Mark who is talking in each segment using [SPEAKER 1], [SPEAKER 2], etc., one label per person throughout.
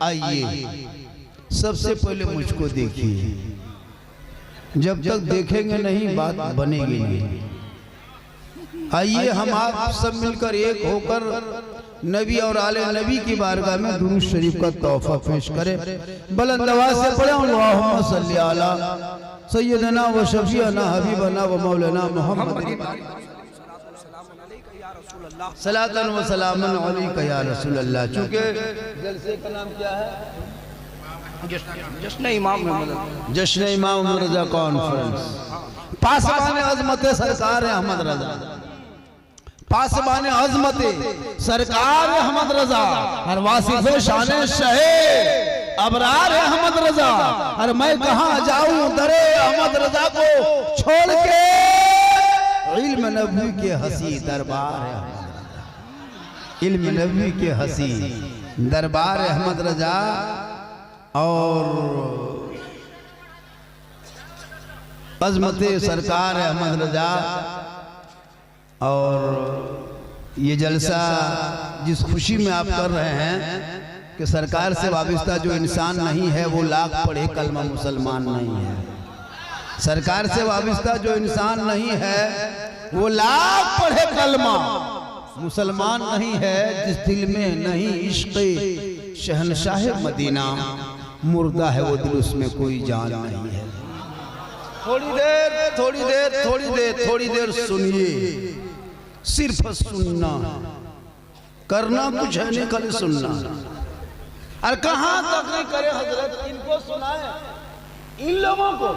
[SPEAKER 1] आइए सबसे पहले मुझको देखिए, जब तक देखेंगे नहीं बात बनेगी नहीं। आइए हम आप सब मिलकर एक होकर नबी और आले नबी की बारगाह में दुरूद शरीफ का तोहफा पेश करें। बुलंद आवाज से पढ़े अल्लाहुम्मा सल्ली अला सय्यदना व शफीअना हबीबना व मौलाना मुहम्मद सलातन व सलामन अलैका या रसूल अल्लाह। चूंकि जलसे का नाम क्या है? जश्न इमाम अहमद रजा कॉन्फ्रेंस। पासबान अजमत सरकार अहमद रजा, पासबान अजमत सरकार अहमद रजा और वासिफ शान शहे अबरार अहमद रजा। और मैं कहाँ जाऊं दरे अहमद रजा को छोड़ के, इल्म नबी के हसी दरबार है, इल्म नबी के हसी दरबार अहमद रजा और अजमत सरकार अहमद रजा। और ये जलसा जिस खुशी में आप कर रहे हैं कि सरकार से वाबिस्ता जो इंसान नहीं है वो लाख पढ़े कलमा मुसलमान नहीं है। सरकार से वाबिस्ता जो इंसान नहीं है वो लाख पढ़े कलमा मुसलमान नहीं है। जिस दिल में नहीं इश्क़ शहनशाह मदीना, मुर्दा है वो दिल, उसमें कोई जान नहीं है। थोड़ी देर थोड़ी देर थोड़ी देर थोड़ी देर सुनिए, सिर्फ सुनना, करना कुछ है नहीं, खाली सुनना। और कहाँ तक नहीं करे हजरत, इनको सुनाए इन लोगों को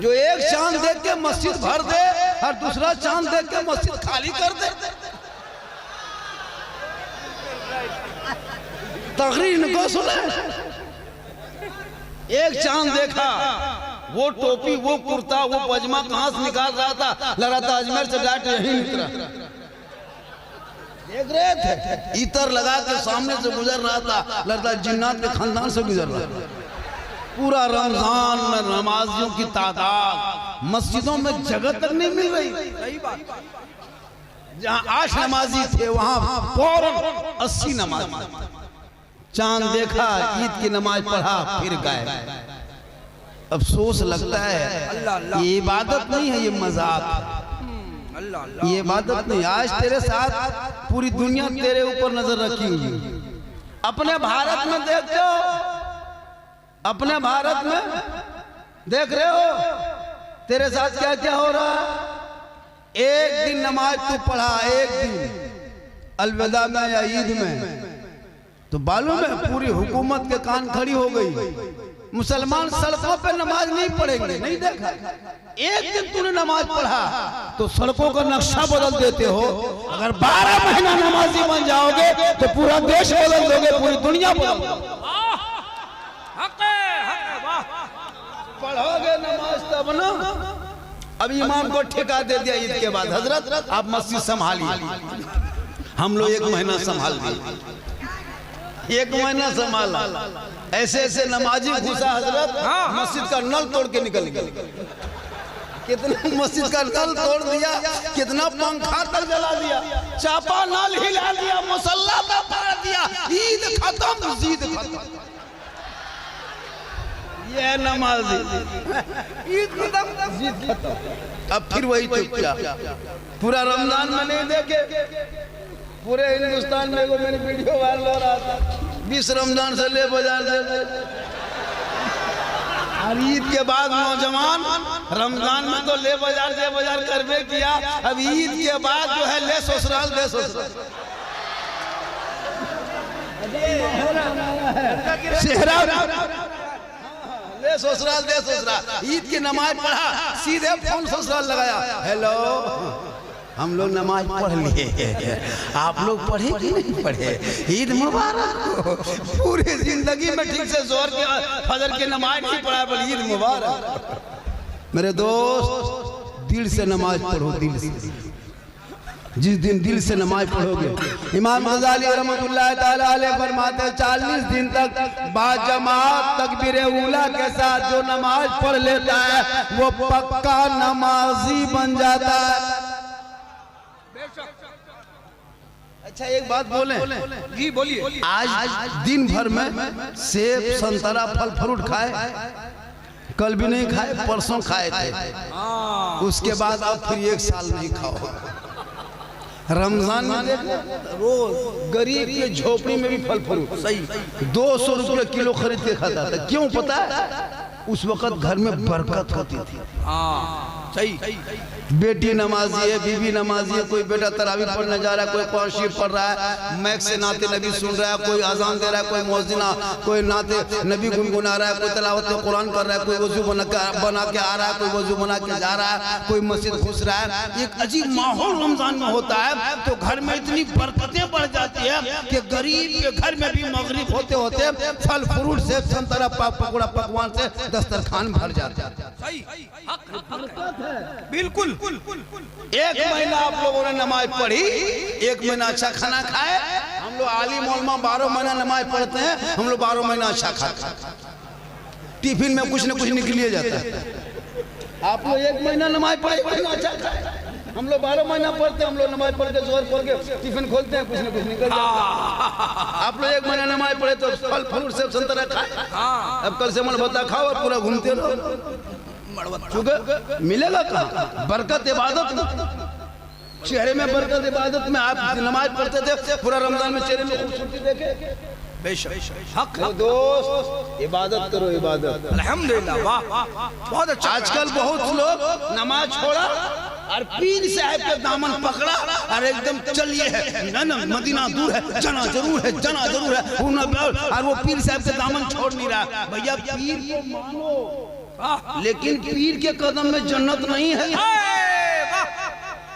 [SPEAKER 1] जो एक चांद देख के मस्जिद भर दे और दूसरा चांद देख के मस्जिद खाली कर दे। तकरीर इनको सुने। एक चांद देखा, वो टोपी, वो कुर्ता, वो पजामा कहां से निकाल रहा था, लग रहा था अजमेर से डाट यहीं निकला। देख रहे थे इतर लगा के सामने से गुजर रहा था, लगता जिन्नात के खानदान से गुजर रहा था। पूरा रमजान में नमाजियों की तादाद मस्जिदों में जगह तक नहीं मिल रही। जहां 8 नमाजी थे वहां फौरन 80 नमाजी। चांद देखा, ईद की नमाज पढ़ा, फिर गए। अफसोस लगता है ये इबादत नहीं है, ये मजाक, ये इबादत नहीं। आज तेरे साथ पूरी दुनिया तेरे ऊपर नजर रखी हुई। अपने भारत में देखते हो, अपने भारत में देख रहे हो तेरे साथ क्या क्या हो रहा है। एक दिन नमाज तू पढ़ा, एक दिन अलविदा में या ईद में, तो मालूम है पूरी हुकूमत के कान खड़ी हो गई। मुसलमान सड़कों पे नमाज नहीं पढ़ेंगे, नहीं देखा। एक दिन तूने नमाज पढ़ा तो सड़कों का नक्शा बदल देते हो। अगर 12 महीना नमाजी बन जाओगे तो पूरा देश बदल दोगे, पूरी दुनिया बदल दोगे। पढ़ोगे नमाज तब ना। अब इमाम को ठेका दे दिया ईद के बाद, हजरत आप मस्जिद संभालिए। हम लोग 1 महीना संभाल दिए, 1 महीना संभाला। ऐसे ऐसे नमाजी घुसा हजरत, मस्जिद का नल तोड़ के निकल गया। कितना मस्जिद का नल तोड़ दिया, कितना पंखा तक जला दिया, चापा नल हिला दिया, मुसल्ला तक फाड़ दिया। ईद खत्म, जीद खत्म। ये नमाजी ईद खत्म, जीद खत्म। अब फिर वही चुपचाप। पूरा रमजान में नहीं देखे, पूरे हिंदुस्तान में को मेरी वीडियो वायरल हो रहा था। 20 रमजान से ले बाजार से, और ईद के बाद नौजवान रमजान में तो ले बाजार करवे किया। अब ईद के बाद जो है ले ससुराल, ले ससुराल, ले ससुराल, दे ससुराल। ईद की नमाज पढ़ा, सीधे फोन ससुराल लगाया। हेलो, हम लोग नमाज पढ़ लिए, आप लोग पढ़े कि नहीं पढ़े? ईद मुबारक। पूरी जिंदगी में ठीक से जोर के फजर की नमाज नहीं पढ़ा, पर ईद मुबारक। मेरे दोस्त, दिल से नमाज पढ़ो, दिल से। जिस दिन दिल से नमाज पढ़ोगे, इमाम गजाली रहमतुल्लाह ताला अलैह फरमाते 40 दिन तक बाजमात तकबीर उला के साथ जो नमाज पढ़ लेता है वो पक्का नमाजी बन जाता है। अच्छा एक बात बोले
[SPEAKER 2] जी बोलिए।
[SPEAKER 1] आज दिन भर में सेब संतरा फल फ्रूट खाए, कल भी नहीं खाए, परसों खाए थे, उसके बाद आप फिर एक साल नहीं खाओ। रमजान में रोज गरीब के झोपड़ी में भी फल फ्रूट सही 200 रुपये किलो खरीद के खाता था। क्यों पता है? उस वक्त घर में बरकत होती थी।
[SPEAKER 2] सही।
[SPEAKER 1] बेटी नमाजी है, बीवी नमाजी है, कोई बेटा तरावी पढ़ने जा रहा है, कोई कुरान शरीफ पढ़ रहा है, मैक से नाते नबी सुन रहा है, कोई अजान दे रहा है, कोई मौजिना, कोई नाते नबी गुनगुना रहा है, कोई तिलावत कुरान कर रहा है, कोई वजू बना के आ रहा है, कोई वजू बना के जा रहा है, कोई मस्जिद घुस रहा है। एक अजीब माहौल रमजान में होता है, तो घर में इतनी बरकतें बढ़ जाती है कि गरीब के घर में भी मगरिब होते होते फल फ्रूट से संतरा पकौड़ा पकवान से दस्तरखान भर जाता है।
[SPEAKER 2] बिल्कुल।
[SPEAKER 1] एक महीना आप लोगों ने नमाज पढ़ी, एक महीना अच्छा खाना खाए। हम लोग आलिम उलमा 12 महीना नमाज पढ़ते हैं, हम लोग 12 महीना अच्छा खाते हैं। टिफिन में कुछ न कुछ निकलिए जाता है। आप लोग एक महीना नमाज पढ़े, अच्छा खाए। हम लोग 12 महीना पढ़ते हैं, हम लोग नमाज पढ़ के जोर पढ़ के टिफिन खोलते हैं, कुछ न कुछ निकल जाता है। आप लोग एक महीना नमाज पढ़े तो फल फ्रूट से संतरा खाए, अब कल से मन भत्ता खाओ और पूरा घूमते रहो। मिलेगा कहाँ? बरकत इबादत में, चेहरे में बरकत इबादत में। आप नमाज पढ़ते थे, पूरा रमजान में चेहरे में खूबसूरती देखे।
[SPEAKER 2] हक
[SPEAKER 1] दोस्त इबादत करो, इबादत।
[SPEAKER 2] अल्हम्दुलिल्लाह, वाह बहुत अच्छा।
[SPEAKER 1] आजकल बहुत लोग नमाज छोड़ा और पीर साहब के दामन पकड़ा और एकदम चलिए है ना, मदीना दूर है, जाना जरूर है, जाना जरूर है, और वो पीर साहब के दामन छोड़ नहीं रहा। भैया पीर को मानो, लेकिन पीर के कदम में जन्नत नहीं है।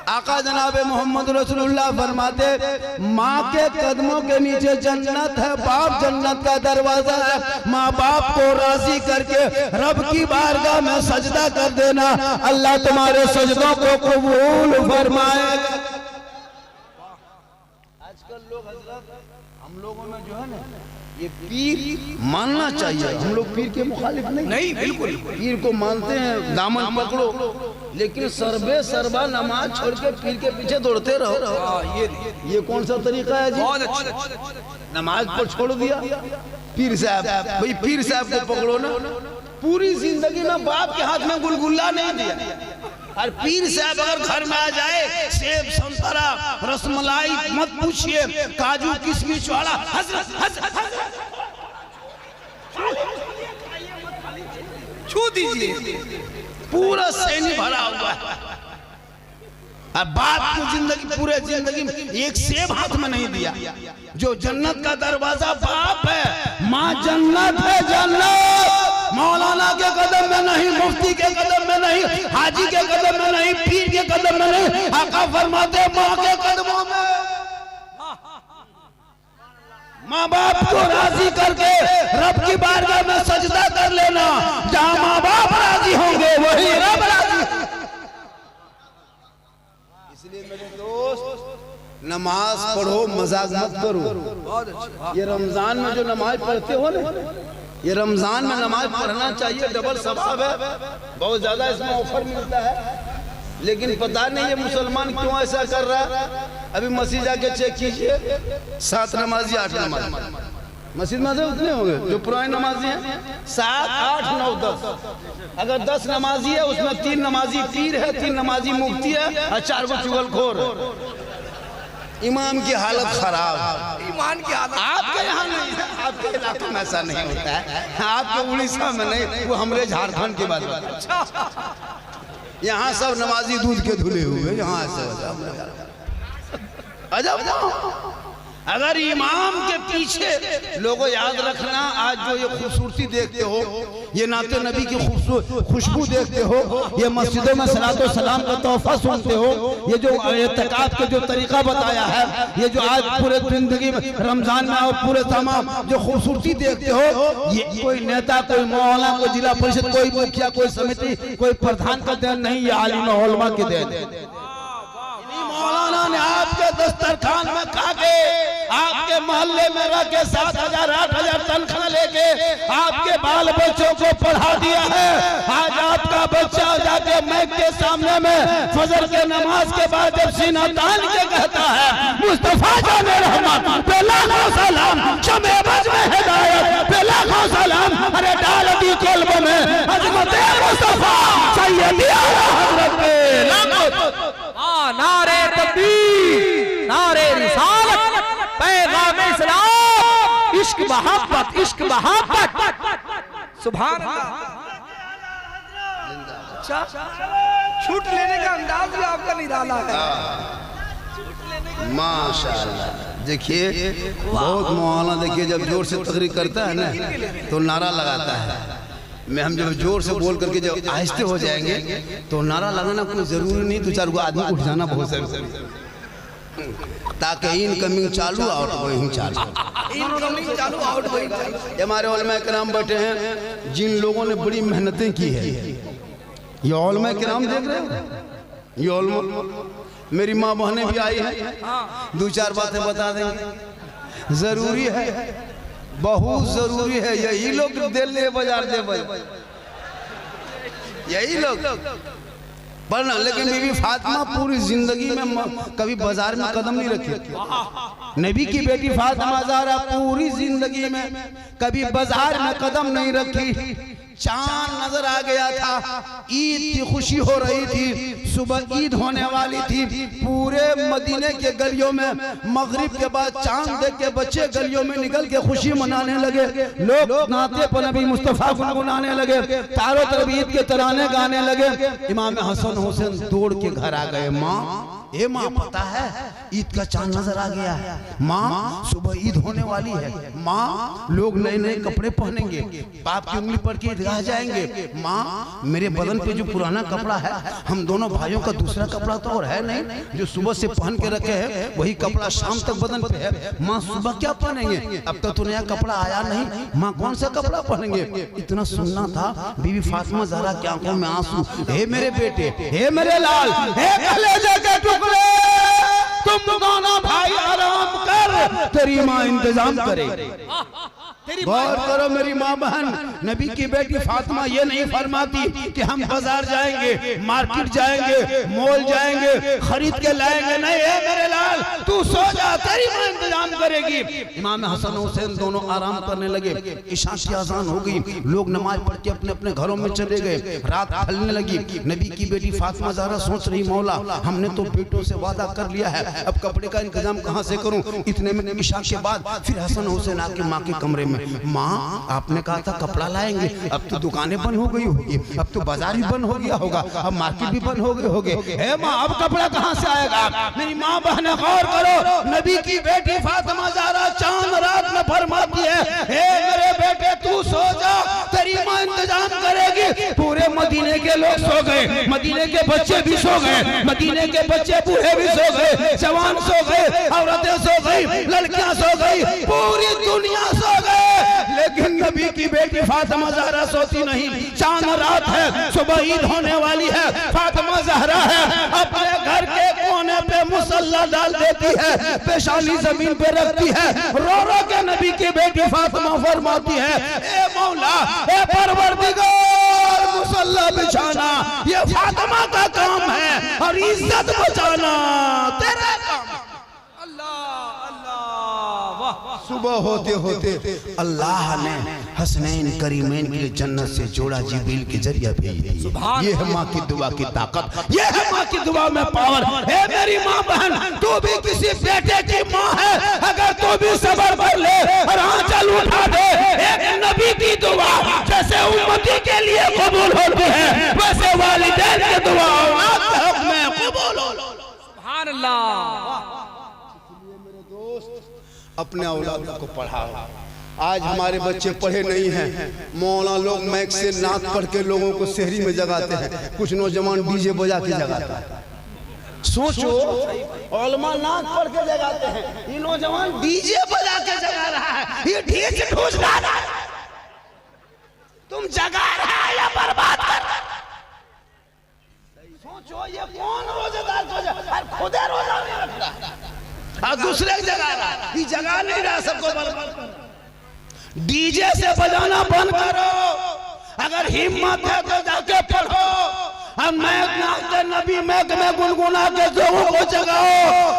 [SPEAKER 1] आका जनाबे मोहम्मद रसूलुल्लाह फरमाते, माँ के कदमों के नीचे जन्नत है, बाप जन्नत का दरवाजा है। माँ बाप को राजी करके रब की बारगाह में सजदा कर देना, अल्लाह तुम्हारे सजदों को कबूल फरमाएगा। आजकल लोग हजरत, हम लोगों में जो है ना, ये पीर मानना चाहिए। हम लोग पीर के मुखालिफ नहीं, बिल्कुल पीर को मानते हैं, दामन पकड़ो, लेकिन सरबे सरबा नमाज छोड़ के पीर के पीछे दौड़ते रहो। ये कौन सा तरीका है जी? नमाज को छोड़ दिया, पीर साहब, भाई पीर साहब को पकड़ो ना। पूरी जिंदगी में बाप के हाथ में गुलगुल्ला नहीं दिया, और पीर साहब अगर घर में आ जाए, सेब संतरा रसमलाई मत पूछिए, काजू किशमिश वाला
[SPEAKER 2] छू दीजिए,
[SPEAKER 1] पूरा सैनी भरा हुआ है। और बाप को जिंदगी, पूरे जिंदगी में एक सेब हाथ में नहीं दिया। जो जन्नत का दरवाजा बाप है, माँ जन्नत है, जन्नत मौलाना के कदम में नहीं, मुफ्ती के कदम में नहीं, हाजी के कदम में नहीं, पीर के कदम में नहीं, आका फरमाते माँ के कदमों में। माँ बाप को राजी करके रब की बारगाह में सजदा कर लेना। जहाँ माँ बाप राजी होंगे वही रब राजी। इसलिए मेरे दोस्त, नमाज पढ़ो, मजाक मत करो। ये रमजान में जो नमाज पढ़ते हो ना, ये रमजान में नमाज पढ़ना चाहिए, डबल सवाब है, बहुत ज्यादा इसमें ऑफर मिलता है। लेकिन पता नहीं ये मुसलमान क्यों ऐसा कर रहा है। अभी मस्जिद जाके चेक कीजिए, 7 नमाजी 8 नमाजी मस्जिद में उतने होंगे जो पुराने नमाजी हैं, 7 8 9 10। अगर 10 नमाजी है, उसमें 3 नमाजी पीर है, 3 नमाजी मुफ्ती है और 4 गो चुगलखोर। इमाम की हालत खराब,
[SPEAKER 2] ईमान की हालत।
[SPEAKER 1] आपके यहाँ नहीं है, आपके इलाके में ऐसा नहीं होता है, आपके उड़ीसा में नहीं, वो हमारे झारखंड की बात है। यहाँ सब नमाजी दूध के धुले हुए, यहाँ ऐसे अजब। अगर इमाम के पीछे लोगों, याद रखना, आज जो ये खूबसूरती देखते हो, ये नाते नबी की खुशबू देखते हो, ये मस्जिदों में सलातो सलाम का तोहफा सुनते हो, ये जो इत्तिकाफ के जो तरीका बताया है, ये जो आज पूरे जिंदगी में रमजान में और पूरे तमाम जो खूबसूरती देखते हो, ये कोई नेता, कोई मौलाना, कोई जिला परिषद, कोई मुखिया, कोई समिति, कोई प्रधान का देन नहीं, ये आलिम उलमा के देन। मौलाना ने आपके दस्तरखान में खा के, आपके मोहल्ले में रह के 7,000 8,000 तनख्वाह लेके आपके बाल बच्चों को पढ़ा दिया है। आज आपका बच्चा जाके मैक के सामने में फजर के नमाज के बाद जब सीना तान के कहता है मुस्तफा जाने रहमत पे लाखों सलाम, शमे बज में हिदायत पे लाखों सलाम, अरे डाल दी कल्ब में अजमत मुस्तफा सैयदी आला हजरत पे
[SPEAKER 2] नारे तकबीर, नारे रिसालत, पैगाम इस्लाम, इश्क मोहब्बत, इश्क मोहब्बत। सुभान अल्लाह। अच्छा, छूट लेने का अंदाज भी आपका निराला है।
[SPEAKER 1] माशाअल्लाह। देखिए बहुत मौलाना, देखिए जब जोर से तकरीर करता है ना तो नारा लगाता है। हम जब जोर से बोल करके जब आहिस्ते हो जाएंगे तो नारा लगाना कोई जरूरी नहीं, दो चार गो आदमी उठ जाना बहुत जरूरी, ताकि इनकमिंग चालू आउट गोइंग चालू,
[SPEAKER 2] इनकमिंग चालू आउट गोइंग चालू।
[SPEAKER 1] हमारे उलमा किराम बैठे हैं जिन लोगों ने बड़ी मेहनतें की है, ये उलमा किराम देख रहे हो, ये उलमा, मेरी माँ बहनें भी आई हैं, दो चार बातें बता देंगे। जरूरी है, बहुत जरूरी है। यही लोग दिल्ली बाजार दे यही लोग पढ़ना, लेकिन बीबी फातिमा पूरी जिंदगी में कभी बाजार में कदम नहीं रखी। नबी की बेटी फातिमा ज़हरा पूरी जिंदगी में कभी बाजार में कदम नहीं रखी। चांद नजर आ गया था, ईद की खुशी हो रही थी, सुबह ईद होने वाली थी, पूरे मदीने के गलियों में मगरिब के बाद चांद देख के बच्चे गलियों में निकल के खुशी मनाने लगे, लोग नाते पर नबी मुस्तफा गुनगुनाने लगे, चारों तरफ ईद के तराने गाने लगे। इमाम हसन हुसैन दौड़ के घर आ गए, माँ ए माँ पता है ईद का चांद नजर आ गया है, माँ सुबह ईद होने वाली है, माँ लोग नए नए कपड़े पहनेंगे, बाप की उंगली पड़ के ईदगाह जाएंगे, माँ मेरे बदन पे जो पुराना कपड़ा है, हम दोनों भाइयों का दूसरा कपड़ा तो और है नहीं, जो सुबह से पहन के रखे हैं वही कपड़ा शाम तक बदन पे है, माँ सुबह क्या पहनेंगे, अब तक तो नया कपड़ा आया नहीं, माँ कौन सा कपड़ा पहनेंगे। इतना सुनना था। बीबी फातिमा ज़हरा की आंखों में आंसू, हे मेरे बेटे, हे मेरे लाल, हे कलेजे के टुकड़े, तुम दोनों भाई आराम कर, तेरी माँ इंतजाम करे। गौर करो मेरी माँ बहन, नबी की बेटी फातिमा ये नहीं फरमाती कि हम बाजार जाएंगे, मार्केट जाएंगे, मॉल जाएंगे, खरीद के लाएंगे, नहीं है मेरे लाल तू सो जा, तेरी माँ इंतजाम करेगी। इमाम हसन हुसैन दोनों आराम करने लगे, इशा की अजान हो गई, लोग नमाज पढ़ के अपने अपने घरों में चले गए, रात ढलने लगी। नबी की बेटी फातिमा ज़हरा सोच रही, मौला हमने तो बेटों से वादा कर लिया है, अब कपड़े का इंतजाम कहाँ से करूँ। इतने में इशा के बाद फिर हसन हुसैन आके माँ के कमरे में, माँ आपने कहा था कपड़ा लाएंगे, अब तो दुकानें बंद हो गई होगी, अब तो बाजार भी बंद हो गया होगा, अब मार्केट भी बंद हो गए होगे, हे माँ अब कपड़ा कहाँ से आएगा। मेरी माँ बहने गौर करो, नबी की बेटी फातिमा ज़हरा चांद रात में फरमाती है, हे मेरे बेटे तू सो जा, तेरी माँ इंतजाम करेगी। पूरे मदीने के लोग सो गए, मदीने के बच्चे भी सो गए, मदीने के बच्चे बूढ़े भी सो गए, जवान सो गए, औरतें सो गई, लड़कियां सो गई, पूरी दुनिया सो गए, लेकिन नबी की बेटी फातिमा ज़हरा सोती नहीं। चांद रात है, सुबह ईद होने वाली है, फातिमा ज़हरा है, अपने घर के कोने पे मुसल्ला डाल देती है, पेशानी जमीन पे रखती है, रो रो के नबी की बेटी फातिमा फरमाती है, ए मौला ए परवरदिगार मुसल्ला बिछाना ये फातिमा का काम है और इज्जत बचाना तेरा काम। सुबह होते होते अल्लाह ने हसनैन करीमैन के लिए जन्नत से जोड़ा, जिब्रील के जरिए भेज दिया। ये है माँ की दुआ की ताकत, ये है माँ की दुआ में पावर। है मेरी माँ बहन, तू भी किसी बेटे की माँ है, अगर तू भी सब्र कर ले और आंचल उठा दे, एक नबी की दुआ जैसे उम्मती के लिए कबूल होती है, वैसे वालिदैन की दुआ औलाद के हक में कबूल हो।
[SPEAKER 2] सुभान अल्लाह।
[SPEAKER 1] अपने औलाद को पढ़ाओ। आज हमारे बच्चे पढ़े नहीं हैं, मौलाना लोग मैक से नाक पढ़ के लोगों को शहरी में जगाते हैं, कुछ नौजवान डीजे बजा के जगाते हैं। सोचो, उलमा नाक पढ़ के जगाते हैं, ये नौजवान डीजे बजा के जगा रहा है, ये ठीक ठूस रहा है। तुम जगा रहा है या बर्बाद कर रहा है? सोचो ये कौन रोजेदार को खुदे रोजा नहीं रखता और दूसरे जगा रहा है, ये जगा नहीं रहा, सबको बर्बाद कर। डीजे से बजाना बंद करो, अगर हिम्मत है तो जाके पढ़ो, और मैं नाते नबी में गुनगुना के लोगों को जगाओ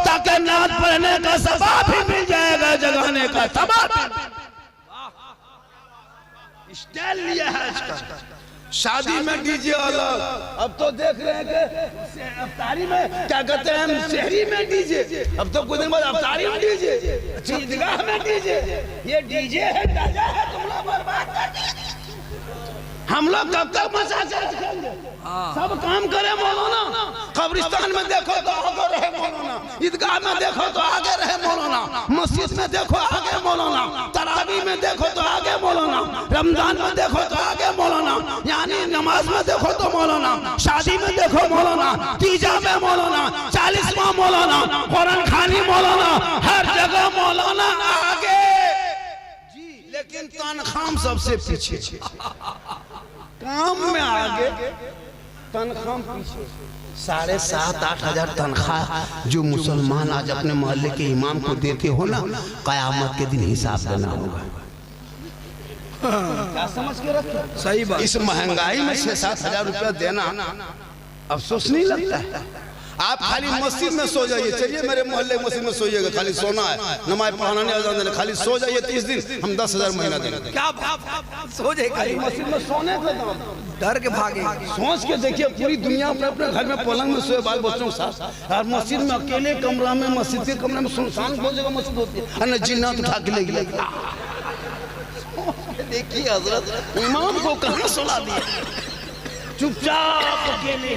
[SPEAKER 1] ताकि नात पढ़ने का सवाब भी मिल जाएगा, जगाने का सवाब। स्टाइल लिया है इसका। शादी में डीजे अलग, अब तो देख रहे हैं कि अफ्तारी में क्या कहते हैं, शहरी में डीजे, अब तो कुछ दिन बाद अफ्तारी में डीजे, ईदगाह में डीजे। ये डीजे है, ताजा है, तुम लोग बर्बाद कर दिए। हम लोग कब तक मजा करेंगे? सब काम करे मौलाना, कब्रिस्तान में देखो तो आगे रहे मौलाना, ईदगाह में देखो तो आगे रहे मौलाना, मस्जिद में देखो आगे मौलाना, तरावी में देखो तो आगे मौलाना, रमजान में देखो तो आगे मौलाना, यानी नमाज में देखो तो मौलाना, शादी में देखो मौलाना, तीजा में मौलाना, 40वां मौलाना, कुरान खानी मौलाना, हर जगह मौलाना आगे जी, लेकिन तनख्वाह सबसे पीछे। काम में आगे, तनख्वाह पीछे। 7,500-8 हजार तनख्वाह जो मुसलमान आज अपने मोहल्ले के इमाम को देते हो ना, कयामत के दिन हिसाब देना होगा। क्या समझ के रखो? सही बात। इस महंगाई में 6-7 हजार रुपया देना अफसोस नहीं लगता है? आप खाली मस्जिद में सो जाइए, चलिए मेरे मोहल्ले मस्जिद में सोइएगा, खाली सोना है, नमाज पढ़ाना नहीं, अज़ान देना, खाली सो जाइए 30 दिन, हम 10,000 महीना देंगे। क्या सो जाइए खाली मस्जिद में सोने का डर के भागे। सोच के देखिए, पूरी दुनिया अपने अपने घर में पलंग में सोए बाल बच्चों के साथ, और मस्जिद में अकेले कमरा में, मस्जिद के कमरे में सुनसान बहुत जगह मस्जिद होती है, और जिन्नात उठा के ले गए। देखिए हजरत, इमाम को कहाँ सुला दिया, चुपचाप अकेले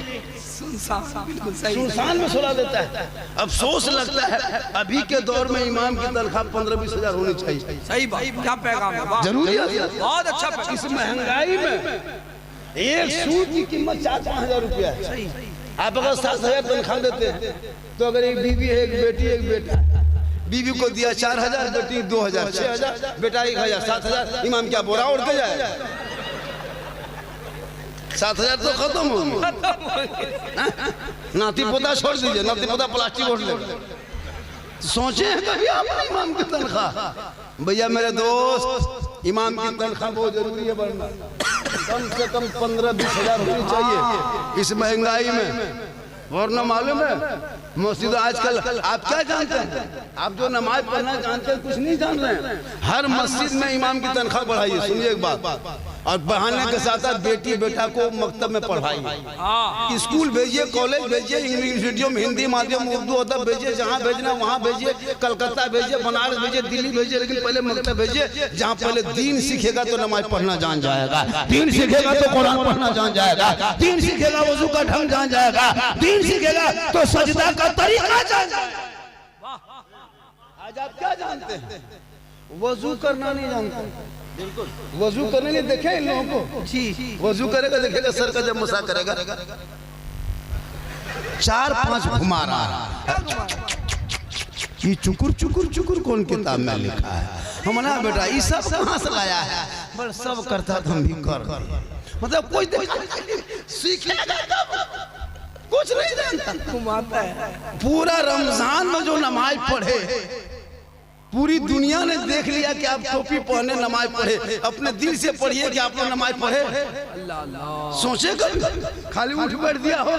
[SPEAKER 1] सुनसान में सुला देता है। अफसोस लगता है अभी के दौर में इमाम की तनख्वाह 15-20 हजार होनी चाहिए। सही बात, क्या पैगाम है, जरूरी है, बहुत अच्छा पैगाम। इस महंगाई में एक सूट की कीमत 4-5 हजार रुपया है। आप अगर 7 हजार तनख्वाह देते हैं तो अगर एक बीवी है, एक बेटी, एक बेटा, बीवी को दिया 4 हजार, बेटी 2 हजार, 6 हजार, बेटा 1 हजार, 7 हजार, इमाम क्या बोरा उड़ के जाए? 7 हजार तो खत्म हो गया। नाती पोता छोड़ दीजिए, नाती पोता प्लास्टिक ओढ़ ले। सोचे हैं कभी आप इमाम की तनख्वाह? भैया मेरे दोस्त, इमाम की तनख्वाह बहुत जरूरी है बढ़ना, कम से कम 15-20 हजार होनी चाहिए इस महंगाई में। वरना मालूम है मस्जिद आजकल, आप क्या जानते हैं, आप जो नमाज पढ़ना जानते हैं कुछ नहीं जान रहे हैं। हर मस्जिद में इमाम की तनख्वाह बढ़ाइए, सुनिए एक बात, और बढ़ाने के साथ साथ बेटी बेटा को मकतब में पढ़ाइए, स्कूल भेजिए, कॉलेज भेजिए, यूनिवर्सिटियों में हिंदी माध्यम, उर्दू अदब भेजिए, जहाँ भेजना वहाँ भेजिए, कलकत्ता भेजिए, बनारस भेजिए, दिल्ली भेजिए, लेकिन पहले मकतब भेजिए जहाँ पहले दीन सीखेगा तो नमाज पढ़ना जान जाएगा, दीन सीखेगा तो कुरान पढ़ना जान जाएगा, दीन सीखेगा वजू का ढंग जान जाएगा, दीन सीखेगा तो सजदा का तरीका जान जाएगा। आज आप क्या जानते हैं? वजू करना नहीं जानते। बिल्कुल, वजू करने नहीं देखे इन लोगों को जी, वजू करेगा देखेगा सर का जब मसा करेगा 4-5 घुमा रहा है। ये चुकुर चुकुर चुकुर कौन किताब में लिखा है? हमने बेटा ये सब कहाँ से लाया है? बस सब करता तो हम भी कर, मतलब कोई सीखेगा कुछ नहीं जानता, घुमाता है। पूरा रमजान में जो नमाज पढ़े, पूरी दुनिया ने देख लिया कि आप टोपी पहने नमाज पढ़े, अपने दिल से पढ़िए कि आप लोग नमाज पढ़े। सोचे खाली उठ बैठ दिया हो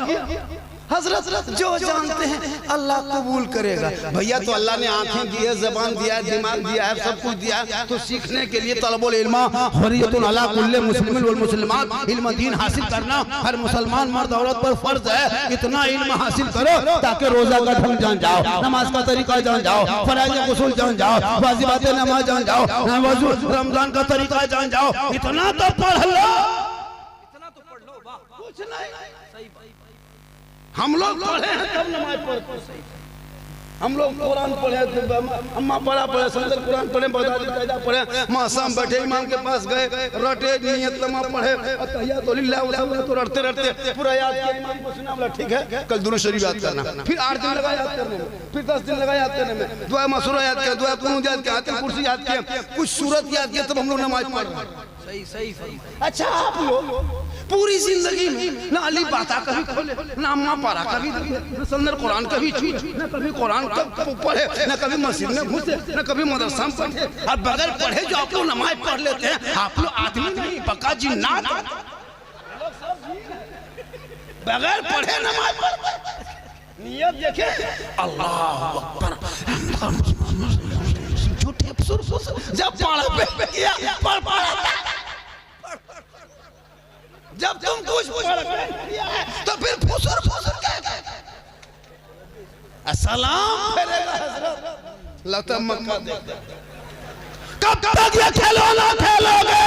[SPEAKER 1] हजरत, जो जानते हैं अल्लाह कबूल करेगा। भैया तो अल्लाह ने आंखें दी है, जबान दिया है, दिमाग दिया है, सब कुछ दिया है, तो सीखने के लिए तलबुल इल्मा हुर्रियतुन अला कुल्ले मुस्लिमिन वल मुस्लिमात, इल्म दीन हासिल करना हर मुसलमान मर्द औरत पर फर्ज है। इतना इल्म हासिल करो ताकि रोजा का ढंग जान जाओ, नमाज का तरीका जान जाओ, फराइज गुस्ल जान जाओ, वाजिबात नमाज जान जाओ, वजू रमजान का तरीका जान जाओ। इतना तो पढ़ लो, इतना तो पढ़ लो, कुछ नहीं। हम लोग पढ़े हैं तब नमाज पढ़ते, हम लोग कुरान पढ़े, अम्मा पढ़ा पढ़े, संदर कुरान पढ़े, बगदादी कायदा पढ़े, माशाम बैठे इमाम के पास गए, रटे नियत लम्हा पढ़े, तहियातु लिल्लाह व सल्लल्लाहु तो रटते रटते पूरा याद किया, इमाम को सुना, बोला ठीक है कल दुरूद शरीफ याद करना, फिर 8 दिन लगा याद करने में, फिर 10 दिन लगा याद करने में, दुआ मसूरा याद किया, दुआ कुनूत याद किया, आयतुल कुर्सी याद किया, कुछ सूरत याद किया, तब हम लोग नमाज पढ़ रहे हैं। सही। अच्छा आप लोग पूरी जिंदगी में ना अली बाता कभी खोले, ना अम्मा पारा कभी, ना संदर कुरान कभी छुए, ना कभी कुरान पढ़े, ना कभी मस्जिद में घुसे, ना कभी मदरसा में पढ़े, और बगैर पढ़े जो आप लोग नमाज पढ़ लेते हैं, आप लोग आदमी नहीं पक्का जिन्नात। बगैर पढ़े नमाज पढ़ते, नियत देखे अल्लाह अकबर, झूठे जब पढ़ किया जब तुम कुछ तो फिर फुसुर फुसुर सलाम फेरेगा हजरत लगता मक्का देखते। कब तक ये खिलौना खेलोगे?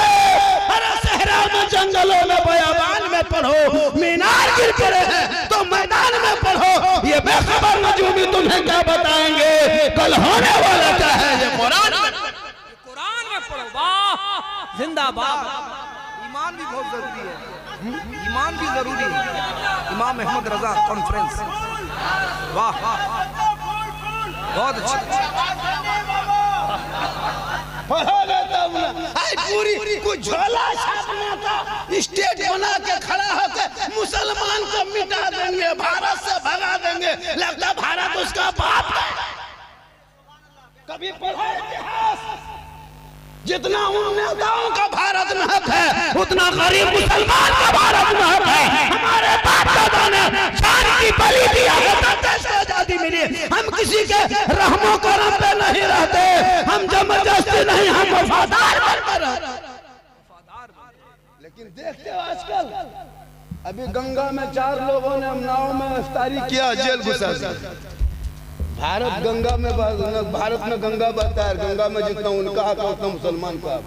[SPEAKER 1] अरे सहरा में, जंगलों में, बयाबान में पढ़ो, मीनार गिर पड़े हैं तो मैदान में पढ़ो। ये बेखबर नजूमी तुम्हें क्या बताएंगे कल होने वाला क्या है? ये कुरान
[SPEAKER 2] में पढ़ो। वाह जिंदाबाद। ईमान भी बहुत जरूरी है, ईमान भी जरूरी है। इमाम अहमद रजा कॉन्फ्रेंस, वाह बहुत अच्छा।
[SPEAKER 1] पूरी कुछ झोला छापना था, स्टेट बना के खड़ा होकर मुसलमान को मिटा देंगे, भारत से भगा देंगे। लगता भारत उसका बाप है। कभी पढ़ा इतिहास? जितना उन नेताओं का भारत में हक है उतना गरीब मुसलमान का भारत में हक है। हमारे बाप दादा ने जान की बलि दिया है तब देश को आजादी मिली। हम किसी के रहमो करम पे नहीं रहते, हम जबरदस्ती नहीं, हम वफादार बनकर रहते। लेकिन देखते हो आजकल, अभी गंगा में 4 लोगों ने नाव में इफ्तारी किया, जेल घुसा दिया। भारत गंगा में, भारत में गंगा बहता है, गंगा में जितना उनका हक है उतना मुसलमान का हक।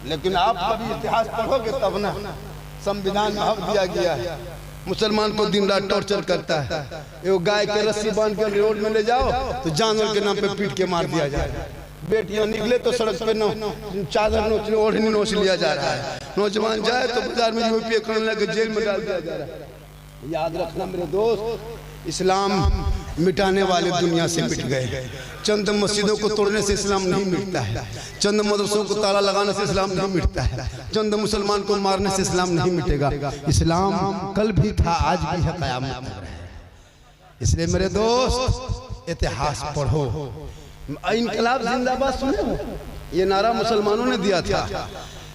[SPEAKER 1] लेकिन आप कभी इतिहास पढ़ोगे तब ना, संविधान में हक दिया गया है। मुसलमान को दिन रात टॉर्चर करता है। वो गाय के रस्सी बांध के रोड में ले जाओ तो जानवर के नाम पे पीट के मार दिया जाए। बेटियां निकले तो सड़क पे चादर नोच, ओढ़नी नोच लिया जा रहा है। नौजवान जाए तो बाजार में यूपीए करने लगे, जेल में डाल दिया जा रहा है। याद रखना मेरे दोस्त, इस्लाम मिटाने वाले दुनिया से मिट गए। चंद मस्जिदों को तोड़ने से इस्लाम नहीं मिटता है, चंद मदरसों को ताला लगाने से इस्लाम नहीं मिटता है, चंद मुसलमान को मारने से इस्लाम नहीं मिटेगा। इस्लाम कल भी था, आज भी है, क़यामत तक रहेगा। इसलिए मेरे दोस्त इतिहास पढ़ो। इनकलाब जिंदाबाद सुने हो? ये नारा मुसलमानों ने दिया था।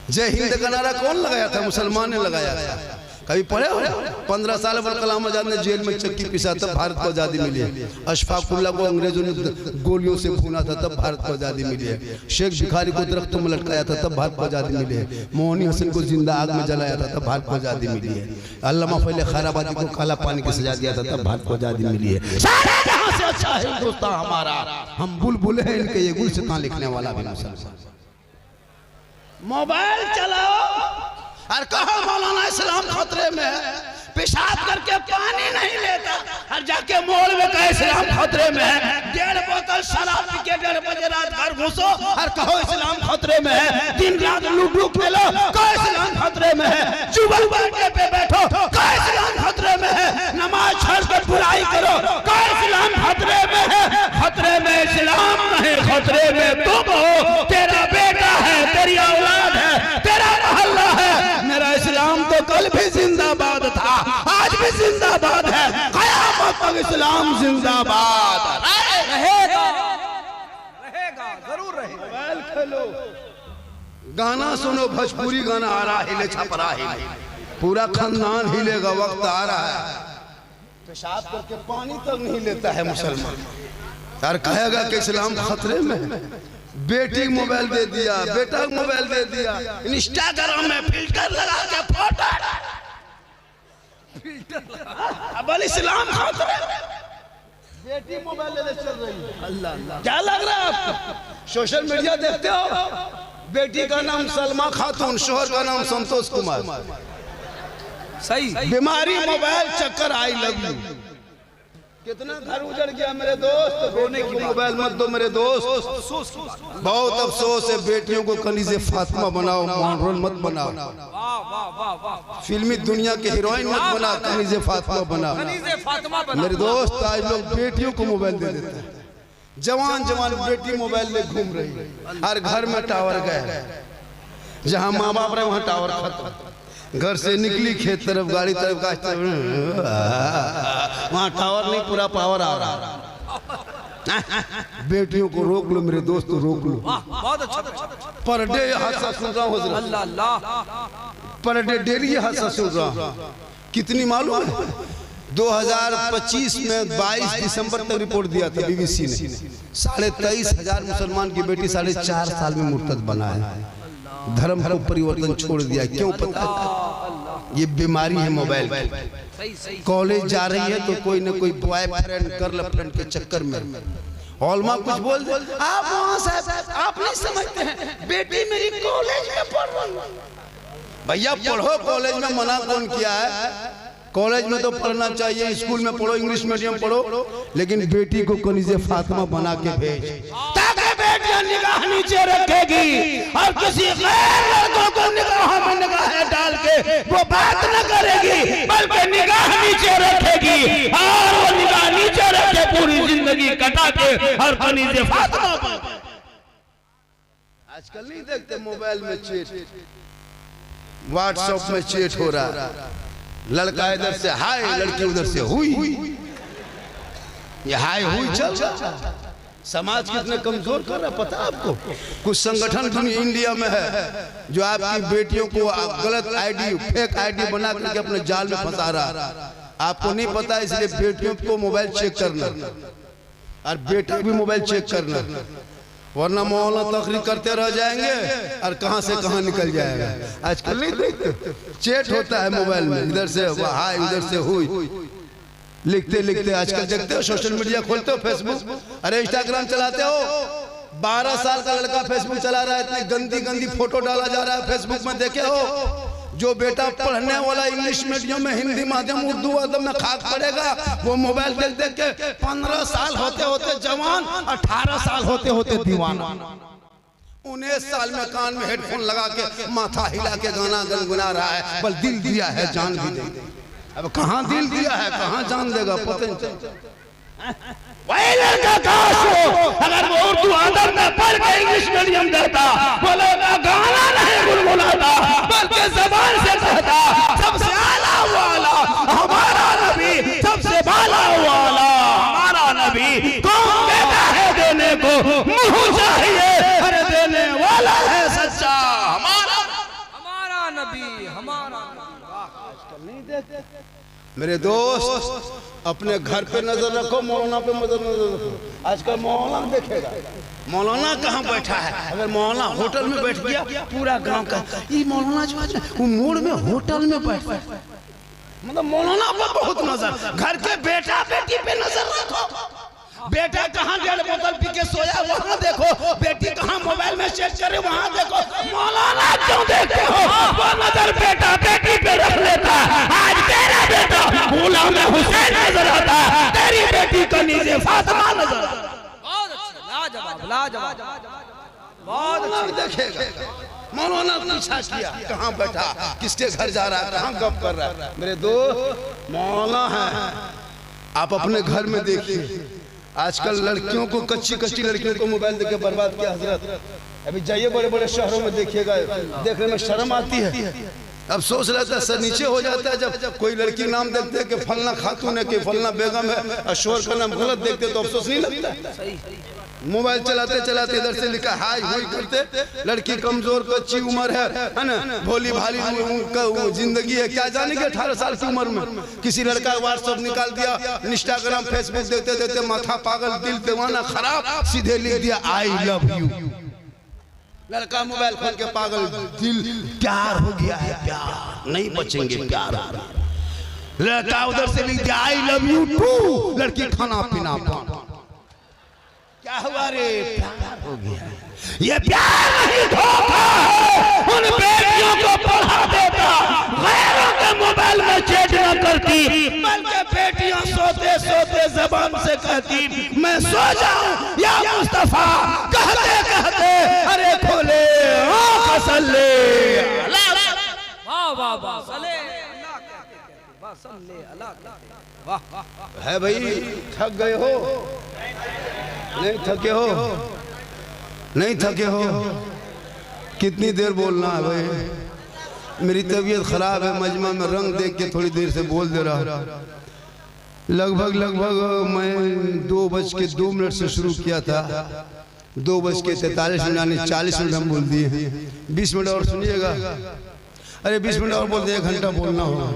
[SPEAKER 1] जय हिंद का नारा कौन लगाया था? मुसलमान ने लगाया था। कभी पढ़े हो? 15 साल पर कलाम आजाद ने जेल में चक्की पिसा तब भारत को आजादी मिली है। अशफाकुल्लाह को अंग्रेजों ने गोलियों से भूना था तब भारत को आजादी मिली है। शेख भिखारी को दरख्तों में लटकाया था तब भारत को आजादी मिली है। मोहनी हसन को जिंदा आग में जलाया था तब भारत को आजादी मिली है। अल्लामा फैले खैराबादी को काला पानी की सजा दिया था तब भारत को आजादी मिली है। सारे जहां से अच्छा है हिंदुस्तान हमारा। हम बुलबुल हैं, इनके ये गुलसितान लिखने वाला भी मुसलमान। मोबाइल चलाओ और कहो मौलाना इस्लाम खतरे में है, पेशाब करके पानी नहीं लेता और जाके मोड़ में कहे इस्लाम खतरे में है। 1.5 बोतल शराब पी के 1.5 बजे रात घर घुसो और कहो इस्लाम खतरे में है। दिन रात लूडो खेलो, कहो इस्लाम खतरे में है। जुगल बांटे पे बैठो, कहो इस्लाम खतरे में है। नमाज छोड़कर बुराई करो, कहो इस्लाम खतरे में है। खतरे में इस्लाम नहीं, खतरे में तुम हो। तेरा बेटा है, तेरी औलाद है, तेरा मोहल्ला है। मेरा इस्लाम तो कल भी जिंदाबाद था, आज भी जिंदाबाद है, क़यामत तक इस्लाम जिंदाबाद
[SPEAKER 2] रहेगा, रहेगा, जरूर रहेगा।
[SPEAKER 1] मोबाइल खेलो, गाना सुनो, भोजपुरी गाना आ रहा हिले छपरा हिले, पूरा खानदान हिलेगा। वक्त आ रहा है, पेशाब करके पानी तक नहीं लेता है मुसलमान और कहेगा कि इस्लाम खतरे में। बेटी मोबाइल दे दिया, बेटा मोबाइल दे दिया, इंस्टाग्राम में फिल्टर लगा के फोटो, अब इस्लाम खतरे में। बेटी मोबाइल लेने चल रही है। अल्लाह अल्लाह, क्या लग रहा है आपको? सोशल मीडिया देखते हो? बेटी का नाम सलमा खातून, शोहर का नाम संतोष कुमार।
[SPEAKER 2] सही
[SPEAKER 1] बीमारी मोबाइल, चक्कर, आई लव यू। कितना घर उजड़ गया मेरे दोस्त। रोने की मोबाइल मत दो मेरे दोस्त, बहुत अफसोस है। बेटियों को कनीज़े फातिमा बनाओ, मॉडर्न मत बनाओ। फिल्मी दुनिया के हीरोइन मत बना, कनीज़े फातिमा बना। मेरे दोस्त आज लोग बेटियों को मोबाइल दे देते हैं। जवान जवान बेटी मोबाइल ले घूम रही है। हर घर में टावर गए, जहाँ माँ बाप रहे वहाँ टावर खत्म। घर से निकली खेत तरफ, गाड़ी तरफ, गाछ तरफ, वहाँ टावर नहीं, पूरा पावर आ रहा। बेटियों को रोक लो मेरे दोस्त, रोक लो।
[SPEAKER 2] बहुत अच्छा।
[SPEAKER 1] पर डे हादसा सुन रहा हूँ,
[SPEAKER 2] अल्लाह अल्लाह,
[SPEAKER 1] पर डे डेली हादसा सुन रहा हूँ। कितनी मालूम है? 2025 में 22 दिसंबर तक रिपोर्ट दिया था बीबीसी ने, 23,500 मुसलमान की बेटी 4.5 साल में मुर्तद बना है। धर्म को परिवर्तन छोड़ दिया। क्यों पता है? ये बीमारी है मोबाइल की। कॉलेज जा रही है तो कोई न कोई बॉयफ्रेंड गर्लफ्रेंड के चक्कर में हॉलमा कुछ बोल दे, आप वहां से आप नहीं समझते हैं, बेटी मेरी कॉलेज में पढ़ रही है। भैया पढ़ो, कॉलेज में मना कौन किया है? कॉलेज में तो पढ़ना चाहिए, स्कूल में पढ़ो, इंग्लिश मीडियम पढ़ो, लेकिन बेटी को कनीज़े फातिमा बना के भेज, ताकि बेटियां निगाह नीचे रखेगी और किसी गैर लड़कों को निगाह में निगाह डाल के वो बात न करेगी, बल्कि निगाह नीचे रखेगी और वो निगाह नीचे रखे पूरी जिंदगी कटा के और कनीज़े फातिमा बन। आजकल नहीं देखते मोबाइल में चैट, व्हाट्सएप में चैट हो रहा, लड़का इधर से हाय, लड़की उधर से हुई, ये हाय हुई चल रहा। समाज कितने कमजोर कर रहा पता आपको? कुछ संगठन दुनिया इंडिया में है जो आपकी बेटियों को गलत आईडी, फेक आईडी बना करके अपने जाल में फंसा रहा। आपको नहीं पता, इसलिए बेटियों को मोबाइल चेक करना और बेटा भी मोबाइल चेक करना, वरना मौलाना तकरीर करते रह जाएंगे और कहां से कहां निकल जाएगा। आजकल नहीं देखते चैट होता है मोबाइल में, इधर से हाय उधर से हुई, लिखते लिखते आजकल देखते हो, सोशल मीडिया खोलते हो, फेसबुक, अरे इंस्टाग्राम चलाते हो, 12 साल का लड़का फेसबुक चला रहा है, इतनी गंदी गंदी फोटो डाला जा रहा है फेसबुक में, देखे हो? जो बेटा पढ़ने वाला इंग्लिश मीडियम में, हिंदी माध्यम, उर्दू अदब में खाक पड़ेगा, वो मोबाइल देख देख के 15 साल होते होते जवान, 18 साल होते होते दीवाना, 19 साल में कान में हेडफोन लगा के माथा हिला के गाना गुनगुना रहा है। बल दिल दिया है जान भी दे, अब कहाँ दिल दिया है कहाँ जान देगा पता नहीं। वही लड़का काश हो अगर वो उर्दू अदब में पढ़ के इंग्लिश मीडियम देता, बोलेगा गाना नहीं गुनगुनाता बल्कि जबान से कहता, सबसे आला वाला हमारा नबी, सबसे बाला वाला हमारा नबी, कौन देता है देने को मुँह चाहिए, हर देने वाला है सच्चा हमारा नबी, हमारा। आजकल नहीं देखते मेरे दोस्त, अपने घर पे नजर रखो, मौलाना पे नजर रखो। आजकल मौलाना देखेगा, मौलाना कहाँ बैठा है? अगर मौलाना होटल में बैठ गया, पूरा गांव का ये मौलाना जो है वो मोड़ में होटल में बैठा है, मतलब मौलाना पर बहुत नजर। घर के बेटा बेटी पे नजर रखो, बेटा कहाँ 1.5 बोतल पी के सोया वहाँ देखो, बेटी कहाँ मोबाइल में चेक करे वहाँ देखो। मौलाना क्यों देखते हो? वो नजर बेटा बेटी पे रख लेता। आज तेरा बेटा गुलाम हुसैन नजर आता, तेरी बेटी कनीज़े फातिमा नजर आता।
[SPEAKER 2] बहुत अच्छा, लाजवाब लाजवाब, बहुत अच्छा
[SPEAKER 1] देखेगा। मौलाना पीछा किया, कहाँ बैठा, किसके घर जा रहा है, कहाँ गप कर रहा है। मेरे दोस्त मौलाना है, आप अपने घर में देखिए। आजकल लड़कियों को, कच्ची कच्ची लड़कियों को मोबाइल देके बर्बाद किया हजरत। अभी जाइए बड़े बड़े शहरों में देखिएगा, देखने में शर्म आती है। अब सोच रहता है सर नीचे हो जाता है जब कोई लड़की नाम देखते हैं कि फलना खातून है कि फलना बेगम है, अशोर का नाम गलत देखते तो अफसोस नहीं लगता। मोबाइल चलाते चलाते इधर से लिखा हाय हुई करते, लड़की कमजोर कच्ची उम्र है ना, भोली भाली जिंदगी है, क्या जानेंगे 18 साल की उम्र में। किसी लड़का व्हाट्सएप निकाल दिया, इंस्टाग्राम फेसबुक देखते देखते माथा पागल, दिल दीवाना खराब, सीधे लिख दिया आई लव यू। लड़का मोबाइल खोल के पागल, दिल प्यार हो गया है, प्यार नहीं बचेंगे प्यार। लड़का उधर से लिख दिया आई लव यू टू, लड़की खाना पीना पाना। क्या हुआ रे? प्यार हो गया। ये प्यार नहीं धोखा है, उन बेटियों को पढ़ा देता, गैरों के मोबाइल में चैट न करती, बल्कि बेटियां सोते सोते जबान से कहती मैं सो जाऊं या मुस्तफा, कहते कहते अरे खोले आँख सल्ले।
[SPEAKER 2] वाह वाह वाह, सले वाह, सल्ले अल्लाह, वाह
[SPEAKER 1] है भाई। थक गए हो? नहीं थके हो? नहीं थके हो? कितनी देर बोलना है भाई? मेरी तबीयत खराब है, मजमा में रंग देख के थोड़ी देर से बोल दे रहा। लगभग मैं 2:02 से शुरू किया था, 2:43 यानी 40 मिनट हम बोल दिए। 20 मिनट और सुनिएगा। अरे 20 मिनट और बोल दिए, 1 घंटा बोलना होगा।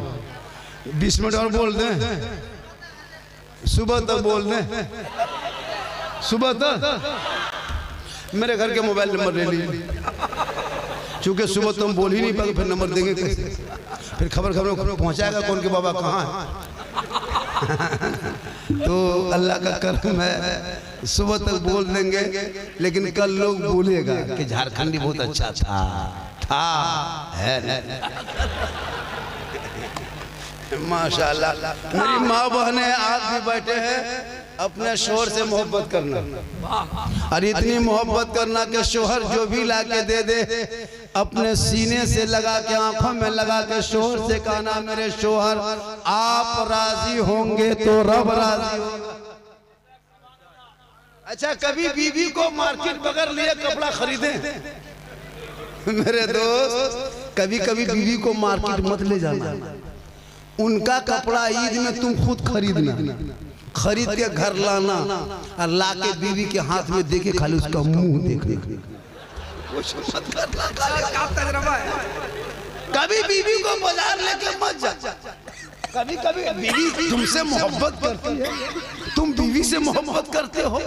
[SPEAKER 1] 20 मिनट और बोल दें, सुबह तक बोल दें, सुबह तक। मेरे घर के मोबाइल नंबर ले लीजिए, क्योंकि सुबह तो हम बोल ही नहीं पाएंगे, फिर नंबर देंगे कैसे? फिर खबर पहुंचाएगा कौन के बाबा कहाँ है। तो अल्लाह का करम है, सुबह तक बोल देंगे, लेकिन कल लोग बोलेगा कि झारखंडी बहुत अच्छा था है। माशाल्लाह। मेरी माँ बहनें आज भी बैठे हैं, अपने शोहर से मोहब्बत करना, और इतनी मोहब्बत करना कि शोहर जो भी लाके दे दे अपने सीने से लगा के, आंखों में लगा के शोहर से कहना, मेरे शोहर आप राजी होंगे तो रब राजी होगा। अच्छा, कभी बीवी को मार्केट बगैर लिए कपड़ा खरीदे? मेरे दोस्त, कभी कभी बीवी को मार्केट मत ले जाना, उनका कपड़ा ईद में तुम खुद खरीदना, खरीद के घर लाना और लाके बीवी के हाथ में देके खाली उसका मुंह देखना। कभी बीवी को बाजार लेके मत जा। कभी कभी बीवी तुमसे मोहब्बत करती है, तुम बीवी से मोहब्बत करते हो,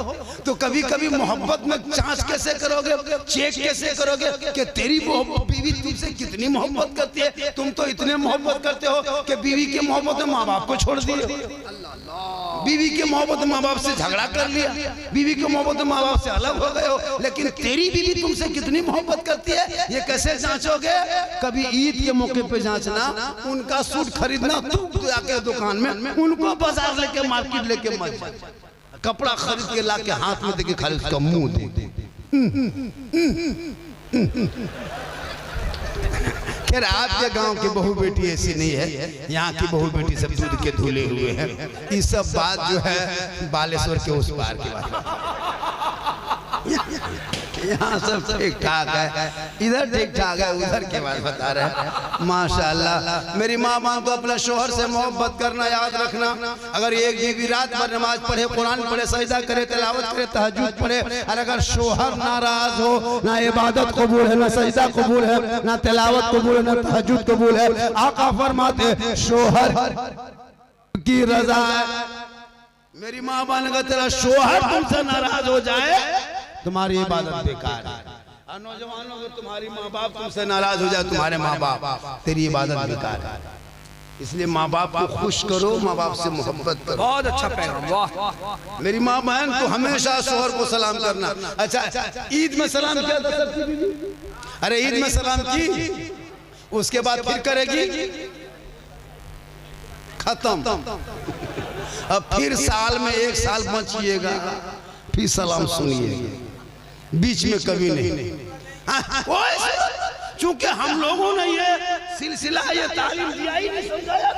[SPEAKER 1] तो कभी कभी मोहब्बत में जांच कैसे करोगे, चेक कैसे करोगे कि तेरी बीवी तुमसे कितनी मोहब्बत करती है। तुम तो इतने मोहब्बत करते हो कि बीवी की मोहब्बत में माँ बाप को छोड़ दिए, बीवी के मोहब्बत माँ बाप से झगड़ा कर लिया, बीवी के मोहब्बत माँ बाप से अलग हो गए हो, लेकिन तेरी बीवी तुमसे कितनी मोहब्बत करती है ये कैसे जांचोगे? कभी ईद के मौके पे जांचना, उनका सूट खरीदना तू जाके दुकान में, उनको बाजार लेके मार्केट लेके मत, कपड़ा खरीद के लाके हाथ में देके खाली उसका मुंह दे। खैर, आपके गांव की बहू बेटी ऐसी नहीं है, यहाँ की बहू बेटी सब दूध के धुले हुए हैं। ये सब बात जो है बालेश्वर के उस पार की बात, यहाँ सब ठीक ठाक है, इधर ठीक ठाक है, उधर के बात बता रहे हैं। माशाल्लाह। मेरी माँ बाप को अपने शोहर से मोहब्बत करना याद रखना। अगर एक बीवी रात भर नमाज पढ़े, कुरान पढ़े, सजदा करे, तिलावत करे, तहज्जुद पढ़े, और अगर शोहर नाराज हो, ना इबादत कबूल है, ना सजदा कबूल है, ना तिलावत कबूल है, ना तहज्जुद कबूल है, आका फरमाते शोहर की रजा है। मेरी माँ बाप ने कहा तेरा शोहर तुमसे नाराज हो जाए तुम्हारी इबादत बेकार है। नौजवानों को तुम्हारी माँ बाप तुमसे नाराज हो जाए, तुम्हारे माँ बाप, तेरी इबादत बेकार है। इसलिए माँ बाप को खुश करो, माँ बाप से मोहब्बत करो।
[SPEAKER 2] बहुत अच्छा पैगाम, वाह।
[SPEAKER 1] मेरी माँ बहन को हमेशा शोहर को सलाम करना। अच्छा, ईद में सलाम किया था सबकी बीवी? अरे ईद में सलाम की, उसके बाद फिर करेगी, खत्म। अब फिर साल में एक साल बचिएगा, फिर सलाम सुनिएगा, बीच में कभी नहीं। चूंकि हम लोगों ने ये सिलसिला, ये तालीम दिया ही नहीं, समझाया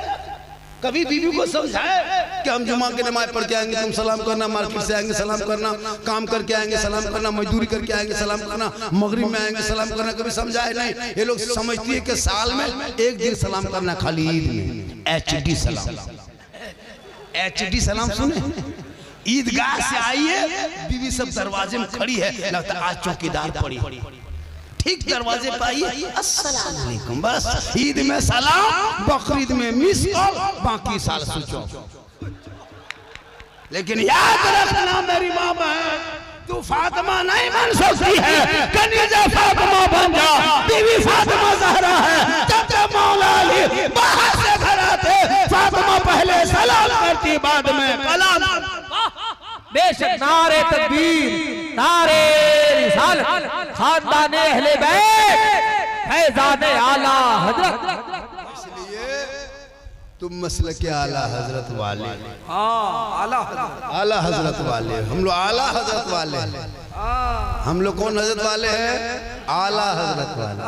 [SPEAKER 1] कभी बीवी को समझाए कि हम जुमा की नमाज पढ़ के आएंगे तुम सलाम करना, मार्केट से आएंगे सलाम करना, काम करके आएंगे सलाम करना, मजदूरी करके आएंगे सलाम करना, मगरिब में आएंगे सलाम करना। कभी समझाए नहीं। ये लोग समझती है कि साल में एक दिन सलाम करना, खाली ईद में HD सलाम। HD सलाम सुने? ईदगाह से आइए, बीवी सब दरवाजे में खड़ी है, लगता है आज चौकीदार पड़ी, ठीक दरवाजे पे आइए, अस्सलाम वालेकुम, बस ईद में सलाम, बकरीद में मिस कॉल, बाकी साल सोचो। लेकिन याद रखना मेरी माँ बहन, तू फातिमा नहीं बन सकती है, कनीज़ा फातिमा बन जा। बीवी फातिमा ज़हरा है, जब मौला अली बाहर से घर आते, फातिमा पहले सलाम करती, बाद में कलाम।
[SPEAKER 2] बेशक नारे तकबीर, नारे रिसालत, खानदान अहले बैत, फैज़ान आला हजरत।
[SPEAKER 1] इसलिए तुम मसलक के आला हजरत वाले, आला हजरत वाले, हम लोग आला हजरत वाले हैं। हम लोग कौन हजरत वाले हैं? आला हजरत वाले।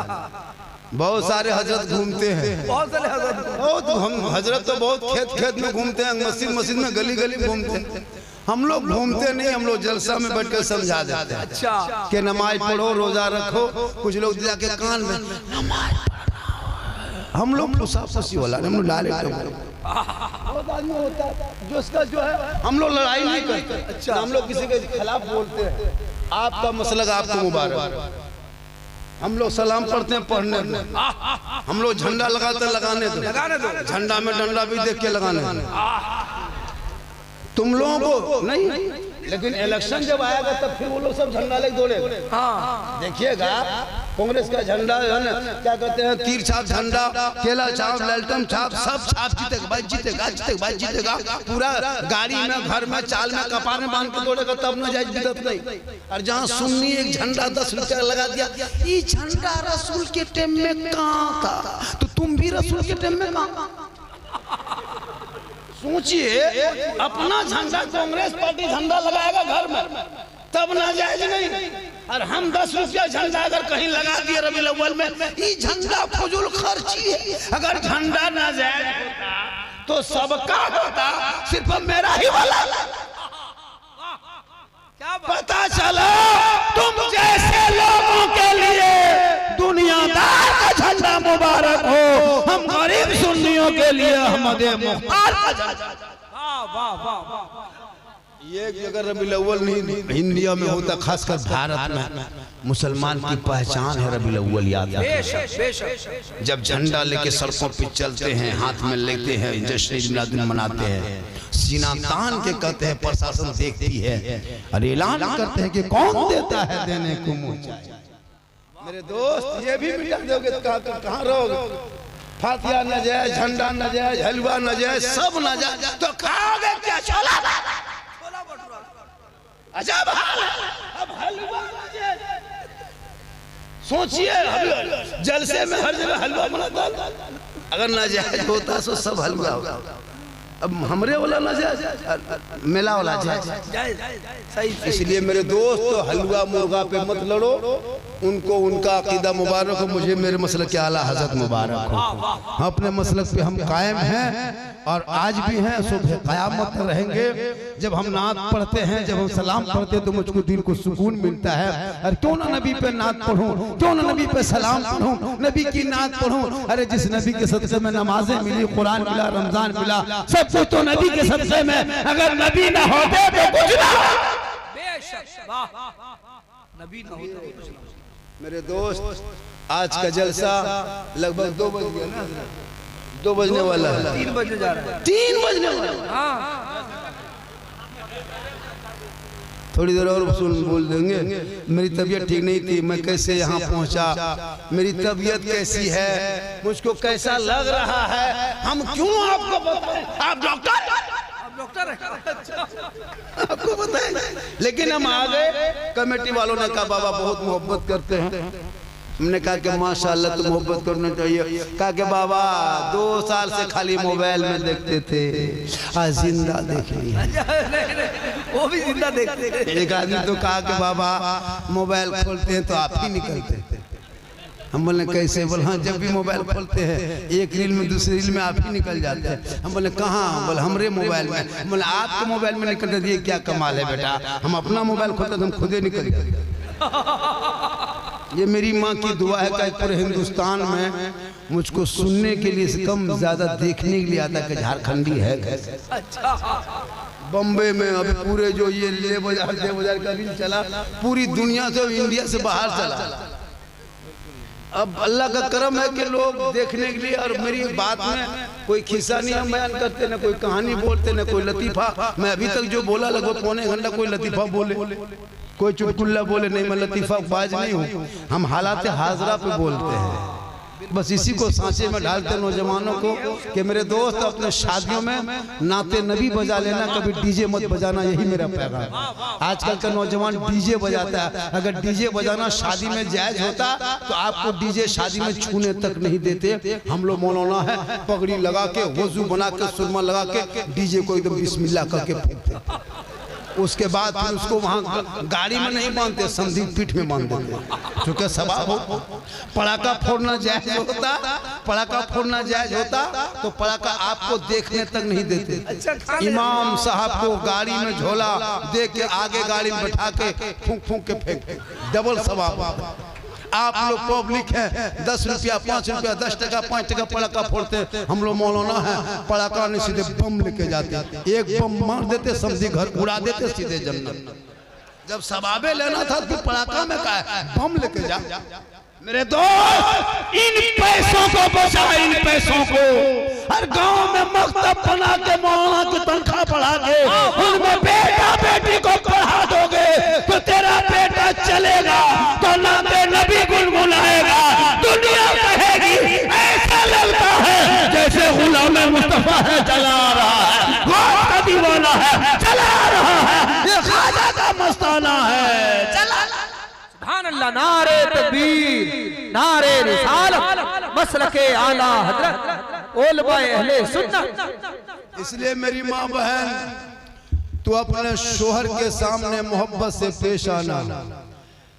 [SPEAKER 1] बहुत सारे हजरत घूमते हैं,
[SPEAKER 2] बहुत सारे हजरत,
[SPEAKER 1] बहुत हम हजरत तो बहुत खेत खेत में घूमते हैं, मस्जिद मस्जिद में, गली गली घूमते हैं। हम लोग घूमते नहीं, हम लोग जलसा में बैठकर समझा देते हैं।
[SPEAKER 2] अच्छा,
[SPEAKER 1] कि नमाज पढ़ो, रोजा रखो। कुछ लोग जाके कान में नमाज पढ़ना, हम लोग फुसाफसी वाला, हम लोग लाले होता है जो इसका जो है, हम लोग लड़ाई नहीं करते। अच्छा, हम लोग किसी के खिलाफ बोलते हैं। आपका मसलक आपको मुबारक, हम लोग सलाम पढ़ते हैं पढ़ने में, हम लोग झंडा लगाते हैं लगाने दो, झंडा में डंडा भी देख के लगाने दो। तुम लोगों को नहीं, लेकिन इलेक्शन जब आएगा तब फिर वो लोग सब झंडा लेके दौड़ेगा। देखिएगा कांग्रेस का झंडा है ना, क्या कहते हैं, तीर छाप झंडा, केला छाप, ललटम छाप, सब छाप जीतेगा भाई, जीतेगा जीतेगा भाई, जीतेगा। पूरा गाड़ी में, घर में, चाल में, कपार में बांध के दौड़ेगा तब न जाए बिदत नहीं। और जहाँ सुन्नी एक झंडा 10 रुपया लगा दिया, ये झंडा रसूल के टाइम में कहाँ था, तो तुम भी रसूल के टाइम में कहाँ? सोचिए, अपना झंडा कांग्रेस पार्टी झंडा लगाएगा घर में तब नाजायज नहीं, और हम 10 रुपया झंडा अगर कहीं लगा दिए रबीउल अव्वल में, ये झंडा फजूल खर्ची है। अगर झंडा नाजायज होता तो सबका होता, सिर्फ मेरा ही वाला। क्या पता चला तुम जैसे लोगों के लिए दुनियादार का झंडा मुबारक हो, हम गरीब सुन्नियों के लिए अहमद मुख्तार का झंडा। ये अगर रबीउल अव्वल नहीं इंडिया में होता, खासकर भारत में मुसलमान की पहचान है रबीउल अव्वल याद है। जब झंडा लेके सड़कों पे चलते हैं, हाथ में लेते हैं, जश्न मिलाद मनाते हैं, सीना तान के कहते हैं, प्रशासन देखती है और ऐलान करते हैं कि कौन देता है देने को मुँह चाहिए। मेरे दोस्त ये भी मिटा दोगे तो कहाँ रहोगे? फातिहा न जाए, झंडा न जाए, हलवा न जाए, सब न जाए तो खाओगे क्या? छोला अजब हाल है। अब हलवा न जाए, सोचिए जलसे में हर जगह हलवा बनाता, अगर नाजायज होता तो सब हलवा होगा। अब हमरे वाला नाजायज, मेला वाला जायज। इसलिए मेरे दोस्त तो हलवा मुर्गा पे मत लड़ो, उनको उनका अकीदा मुबारक हो, मुझे मेरे मसलक के आला हजरत मुबारक हो। हम अपने मसलक पे हम कायम हैं और आज भी हैं, सुबह क़यामत में रहेंगे। जब हम नात पढ़ते हैं, जब हम सलाम पढ़ते हैं तो मुझको दिल को सुकून मिलता है। और क्यों ना नबी पे नात पढ़ूं, क्यों ना नबी पे सलाम पढ़ूं, नबी की नात पढ़ूं। अरे जिस नबी के सदक़े में नमाजें मिली, कुरान मिला, रमजान मिला, सब कुछ तो नबी के सदक़े में। अगर नबी ना होते तो कुछ ना। बेशक नबी ना होते तो कुछ ना। मेरे दोस्त आज का जलसा लगभग 2 बज गया ना, 2 बजने वाला है, 3 बजने जा रहा है, 3 बजने वाला। थोड़ी देर और सुन बोल देंगे। मेरी तबीयत ठीक नहीं थी, मैं कैसे यहाँ पहुँचा, मेरी तबीयत कैसी है, मुझको कैसा लग रहा है, हम क्यों आपको बताएं? आप डॉक्टर आपको बताएं। लेकिन हम आ गए, कमेटी वालों ने कहा बाबा बहुत मोहब्बत करते हैं। हमने कहा कि माशाल्लाह तो मोहब्बत करना चाहिए। कहा कि बाबा 2 साल से खाली मोबाइल में देखते थे, आज जिंदा देख लिया। वो भी जिंदा देखते थे। एक आदमी तो कहा कि बाबा मोबाइल खोलते हैं तो आप ही निकलते थे। हम बोले कैसे? बोले हाँ, जब भी मोबाइल खोलते हैं एक रील में दूसरी रील में आप ही निकल जाते हैं। हम बोले कहाँ? बोले हमरे मोबाइल में। बोले आपके मोबाइल में निकलते थे, क्या कमाल है बेटा, हम अपना मोबाइल खोलते तो हम खुद ही निकल जाते। ये मेरी माँ की दुआ है कि पूरे हिंदुस्तान में मुझको सुनने के लिए कम ज्यादा देखने के लिए आता कि झारखंडी है। बम्बे में अभी पूरे जो ये ले बाजार का रील चला, पूरी दुनिया से, इंडिया से बाहर चला। अब अल्लाह का करम है कि लोग देखने के लिए, और मेरी बात में कोई खिस्सा नहीं हम बयान करते, ना कोई कहानी बोलते, ना कोई लतीफा। मैं अभी तक जो बोला लगभग पौने घंटा कोई लतीफा बोले, कोई चुटकुल्ला बोले नहीं, मैं लतीफा बाज नहीं हूँ। हम हालात हाजरा पे बोलते हैं, बस इसी को सांचे में ढालते नौजवानों को कि मेरे दोस्त अपने शादियों में नाते नबी बजा लेना, कभी डीजे मत बजाना, यही मेरा पैगाम। आजकल का नौजवान डीजे बजाता है। अगर डीजे बजाना शादी में जायज होता तो आपको डीजे शादी में छूने तक नहीं देते। हम लोग मौलाना है, पगड़ी लगा के, वजू बना के, सुरमा लगा के डीजे को एकदम बिस्मिल्लाह करके फूंकते। उसके बाद फिर उसको वहाँ गाड़ी में नहीं बांधते, संधि पीठ में बांध देते, क्योंकि सवाब हो। पड़ाका फोड़ना जायज होता, पड़ाका फोड़ना जायज होता तो पड़ाका आपको देखने तक नहीं देते। इमाम साहब को गाड़ी में झोला दे के आगे गाड़ी में बैठा के फूंक फूंक के फेंकते, डबल सवाब। आप लोग पब्लिक है, 10 रुपया, 5 रुपया, 10 टका, 5 टका पड़ाका फोड़ते हैं। हम लोग मौलाना है, पड़ाका नहीं सीधे बम लेके जाते, एक बम मार देते, समझी घर उड़ा देते, सीधे जन्नत। जब सवाबे लेना था तो पड़ाका में का है, बम लेके जा। मेरे दोस्त, इन पैसों को बचा, इन पैसों को। हर गांव में मकतब बना के मौलाना की तनख्वाह बढ़ा के उनमें बेटा बेटी को पढ़ा दोगे तो तेरा बेटा चलेगा तो नाते नबी गुनगुनाएगा, दुनिया कहेगी ऐसा लगता है जैसे गुलाम मुस्तफा है चला रहा है, गौर का दीवाना है चला रहा है, ये ख्वाजा का मस्ताना है चला।
[SPEAKER 2] सुभान अल्लाह, नारे तकबीर, नारे रिसालत, मसलके आला हजरत, उलमाए अहले सुन्नत।
[SPEAKER 1] इसलिए मेरी माँ बहन, तू अपने शोहर के सामने मोहब्बत से पेश आना।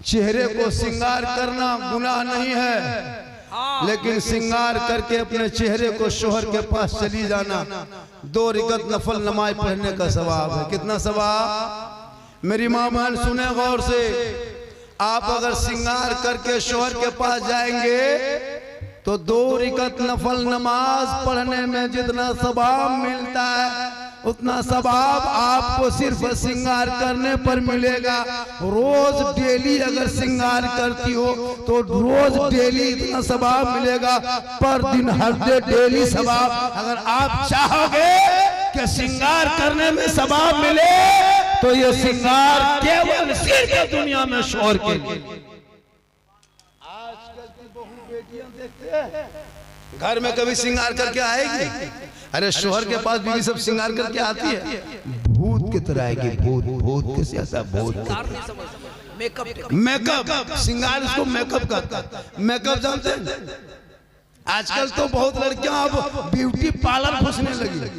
[SPEAKER 1] चेहरे को श्रृंगार करना गुनाह नहीं है, लेकिन श्रृंगार करके अपने चेहरे को शोहर के पास चली जाना 2 रकात नफल नमाज पढ़ने का सवाब है। कितना सवाब? मेरी माँ बहन सुने गौर से, आप अगर श्रृंगार करके शोहर के पास जाएंगे तो 2 रकात नफल नमाज पढ़ने में जितना सवाब मिलता है उतना सवाब आपको सिर्फ श्रृंगार करने पर मिलेगा। रोज डेली अगर श्रृंगार करती हो तो रोज डेली इतना सवाब मिलेगा, पर दिन हर डे डेली सवाब। अगर आप चाहोगे कि श्रृंगार करने में सवाब मिले तो ये श्रृंगार केवल सिर्फ दुनिया में शोहर के लिए। आजकल की बहू बेटियां देखते हैं घर में कभी श्रृंगार करके आएगी? अरे शोहर के पास बीवी सब श्रृंगार करके आती है, भूत की तरह आएगी। भूत भूत कैसे आता है? भूत मेकअप, श्रृंगार इसको मेकअप कहता है। मेकअप जानते हैं? आजकल तो बहुत लड़कियां अब ब्यूटी पार्लर घुसने लगी।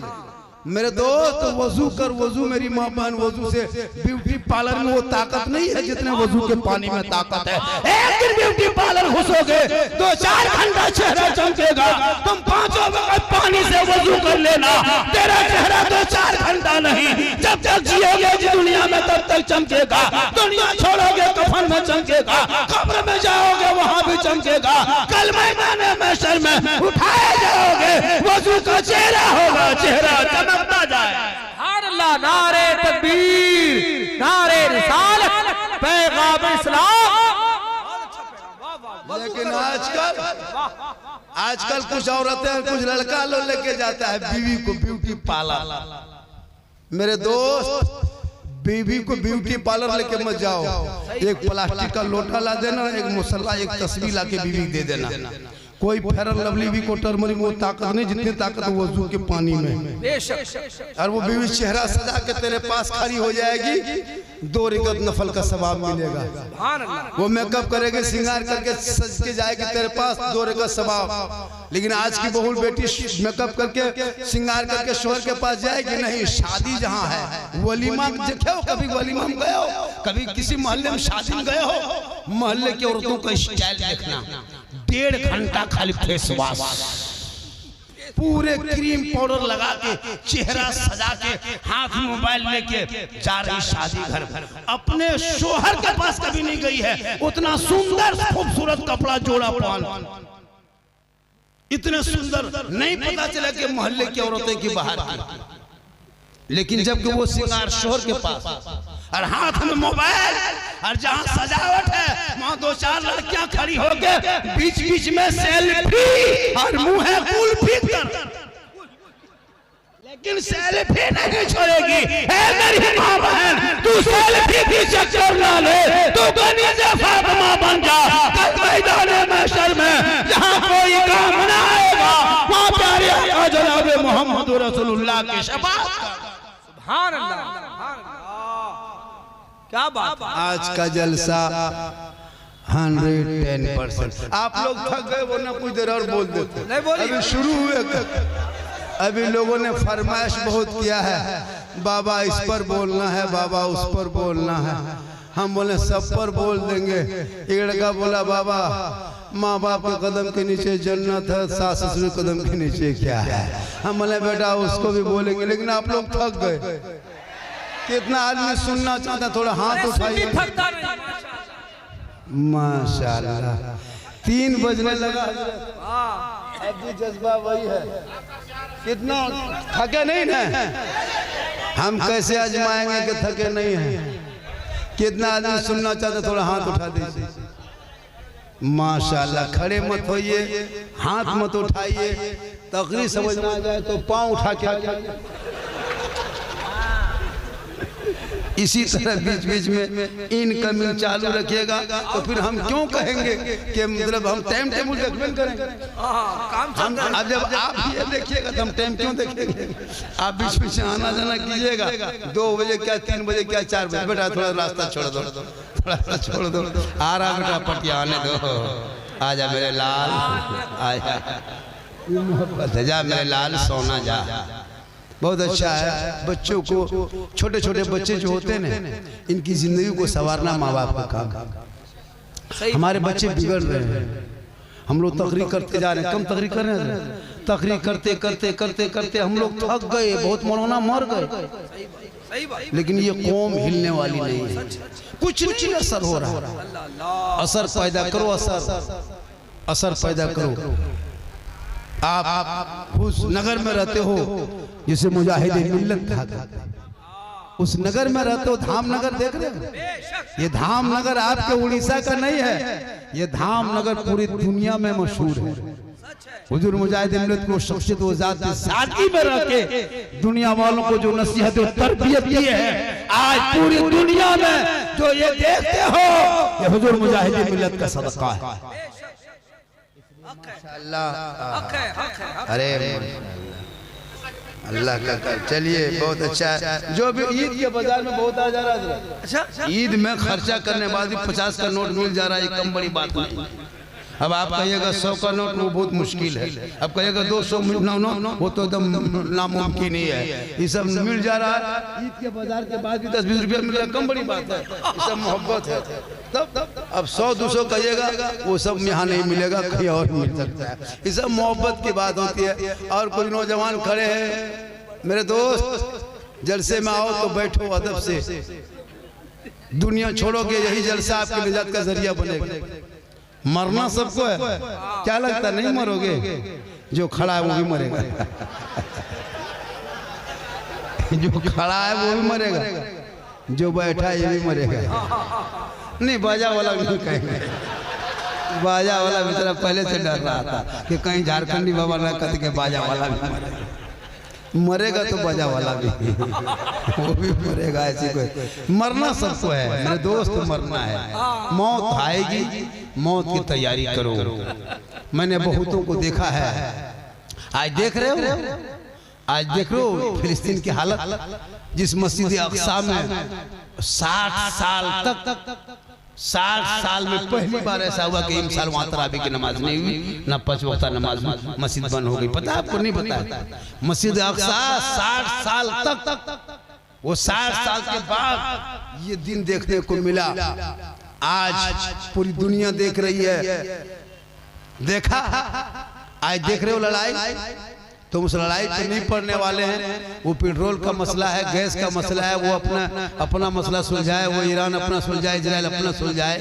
[SPEAKER 1] मेरे दोस्त, वजू कर वजू, मेरी माँ बहन, वजू से ब्यूटी पार्लर में वो ताकत नहीं है जितने वजू के पानी में ताकत है। एक दिन ब्यूटी पार्लर घुसोगे 2-4 घंटा चेहरा चमकेगा। तुम 5 वक्त पानी से वजू कर लेना, तेरा चेहरा 2-4 घंटा नहीं, जब तक जियोगे दुनिया में तब तक चमकेगा। दुनिया छोड़ोगे कफन में चमकेगा, कब्र में जाओगे वहाँ भी चमकेगा, कल मैदान महशर में उठाए जाओगे वजू का चेहरा होगा, चेहरा चमकता जाए।
[SPEAKER 2] अल्लाह, नारे तकबीर, नारे रिसालत, पैगाम इस्लाम।
[SPEAKER 1] लेकिन आजकल कुछ औरतें, कुछ लड़का लोग लेके जाता है बीवी को ब्यूटी पार्लर। मेरे दोस्त, बीवी को ब्यूटी पार्लर लेके मत जाओ। एक प्लास्टिक का लोटा ला देना, एक मुसल्ला, एक तस्वीर ला के बीवी दे देना। कोई फेयर लवली भी को टर्मरिक वो ताकत नहीं जितनी ताकत वजू के पानी में। और वो बीवी चेहरा सजा के तेरे पास खड़ी हो जाएगी, 2 रकात नफल का सवाब मिलेगा। वो मेकअप करेगी, श्रृंगार करके सज के जाएगी तेरे पास, 2 रकात सवाब। लेकिन आज की बहू बेटी मेकअप करके श्रृंगार करके शोहर के पास जाएगी नहीं। शादी जहाँ है, वलीमा देखे हो? कभी वलीमा में गए हो? कभी किसी मोहल्ले में शादी में गए हो? मोहल्ले की औरतों का स्टाइल देखना, 1.5 घंटा खाली फेस वॉश, पूरे क्रीम पाउडर लगा के, चेहरा सजा के, हाथ में मोबाइल लेके जा रही शादी घर। अपने शोहर के पास कभी नहीं गई है, उतना सुंदर खूबसूरत कपड़ा जोड़ा पहन, इतने सुंदर नहीं पता चला कि मोहल्ले की औरतें की बाहर की। लेकिन जबकि वो श्रृंगार शोहर के पास और हाथ में मोबाइल, और जहां सजावट है वहां 2-4 लड़कियां खड़ी होकर बीच बीच में सेल्फी और मुंह है कुल्फी कर, लेकिन सेल्फी नहीं छोड़ेगी। मेरी माँ बहन, तू सेल्फी की चक्कर ना ले, तू कनीज़े फातिमा बन जा। कल मैदान महशर में जहां कोई काम ना आएगा वहां प्यारे आका जनाब मोहम्मद रसूलुल्लाह की शफाअत।
[SPEAKER 2] सुभान अल्लाह, क्या बात।
[SPEAKER 1] आज का जलसा 110%। आप लोग थक गए, वो ना कुछ देर और बोल देते। अभी शुरू हुए, अभी लोगों ने फरमाइश बहुत किया है, बाबा इस पर बोलना है, बाबा उस पर बोलना है। हम बोले सब पर बोल देंगे। एक लड़का बोला, बाबा माँ बाप के कदम के नीचे जन्नत है, सास ससुर के कदम के नीचे क्या है? हम बोले बेटा उसको भी बोलेंगे, लेकिन आप लोग थक गए। कितना आदमी सुनना चाहता, थोड़ा हाथ उठाइए। माशाल्लाह, 3 बजने लगा, अब भी जज्बा वही है। कितना थके नहीं ना? हम कैसे आजमाएंगे कि थके नहीं हैं? कितना आदमी सुनना चाहता, थोड़ा हाथ उठा दीजिए। माशाल्लाह। खड़े मत होइए, हाथ मत उठाइए, तकरीर समझ में आ जाए तो पांव उठा के आ जाइए। इसी तरह बीच बीच में इनकमिंग चालू रखिएगा तो फिर हम क्यों कहेंगे कि मतलब हम टाइम टेबल देखबे करेंगे। अब जब आप ये देखिएगा तो हम टाइम क्यों देखेंगे। आप बीच बीच में आना जाना कीजिएगा, 2 बजे क्या 3 बजे क्या 4 बजे, बेटा थोड़ा रास्ता छोड़ दो, थोड़ा सा छोड़ दो, आ रहा बेटा पटिया आने दो, आजा मेरे लाल, आजा मोहब्बत है, जा मेरे लाल सोना जा। बहुत अच्छा है। बच्चों को, छोटे छोटे बच्चे जो होते हैं ना, इनकी जिंदगी को संवारना माँ बाप का काम। हमारे बच्चे बिगड़ रहे हैं, हम लोग तकरीर करते जा रहे हैं, कम तकरीर कर रहे हैं, तकरीर करते करते करते करते हम लोग थक गए, बहुत मौलाना मर गए। लेकिन ये कौम हिलने वाली नहीं है, कुछ नहीं असर हो रहा। असर पैदा करो, असर पैदा करो। आप उस नगर में रहते हो जिसे मुजाहिद मिल्लत कहा जाता है, उस नगर में रहते हो, धामनगर देख रहे हो। ये धामनगर आपके उड़ीसा का नहीं है, ये धामनगर पूरी दुनिया में मशहूर है। हुजूर मुजाहिद मिल्लत को शख्सियत व ज़ात सादगी में रह के दुनिया वालों को जो नसीहत और तरबियत दी है, आज पूरी दुनिया में जो ये देखते हो, ये हुजूर मुजाहिद मिल्लत का सदका है। अरे अल्लाह का कर। चलिए बहुत अच्छा है। जो भी ईद के बाजार में बहुत आ जा रहा है, अच्छा ईद में खर्चा करने बाद भी 50 का नोट मिल जा रहा है, कम बड़ी बात नहीं। अब आप कहिएगा 100 का नोट, वो बहुत मुश्किल है। अब कहिएगा 200 नोट, वो तो एकदम नामुमकिन ही है। ये सब मिल जा रहा है ईद के बाजार के बाद भी 10-20 रुपया मिल रहा है, कम बड़ी बात है। ये सब मोहब्बत है। तब अब 100-200 कहिएगा, वो सब यहाँ नहीं मिलेगा, कहीं और मिल सकता है। ये सब मोहब्बत की बात होती है। और कुछ नौजवान खड़े हैं, मेरे दोस्त जलसे में आओ तो बैठो अदब से, दुनिया छोड़ोगे यही जलसा आपके निजात का जरिया बनेगा। मरना सबको है, क्या लगता नहीं मरोगे? जो खड़ा है वो भी मरेगा, जो खड़ा है वो भी मरेगा, जो बैठा है ये भी मरेगा। नहीं बाजा वाला नहीं कहेंगे, बाजा वाला बेचारा पहले से डर रहा था कि कहीं झारखंडी बाबा न कहते के बाजा वाला भी मरेगा, तो बाजा वाला भी वो भी मरेगा। ऐसी कोई मरना सबको है मेरे दोस्त, मरना है, मौत आएगी, मौत की तैयारी करो। मैंने बहुतों को देखा है, आज देख रहे हो, आज देख रहे हो फिलिस्तीन की हालत। जिस मस्जिद अक्सा में 60 साल तक 60 साल में पहली बार ऐसा हुआ कि इमसाल वहाँ तरावी की नमाज नहीं हुई, ना 5 वक्त नमाज, मस्जिद बंद हो गई। पता है आपको? नहीं पता? मस्जिद अक्सा 60 साल तक, वो 60 साल के बाद ये दिन देखने को मिला। आज पूरी दुनिया देख रही है, देखा आज देख रहे हो लड़ाई, तो उस लड़ाई पे नहीं पड़ने वाले हैं। वो पेट्रोल का मसला है, गैस का मसला है, वो अपना मसला सुलझाए, वो ईरान अपना सुलझाए, इजराइल अपना सुलझाए,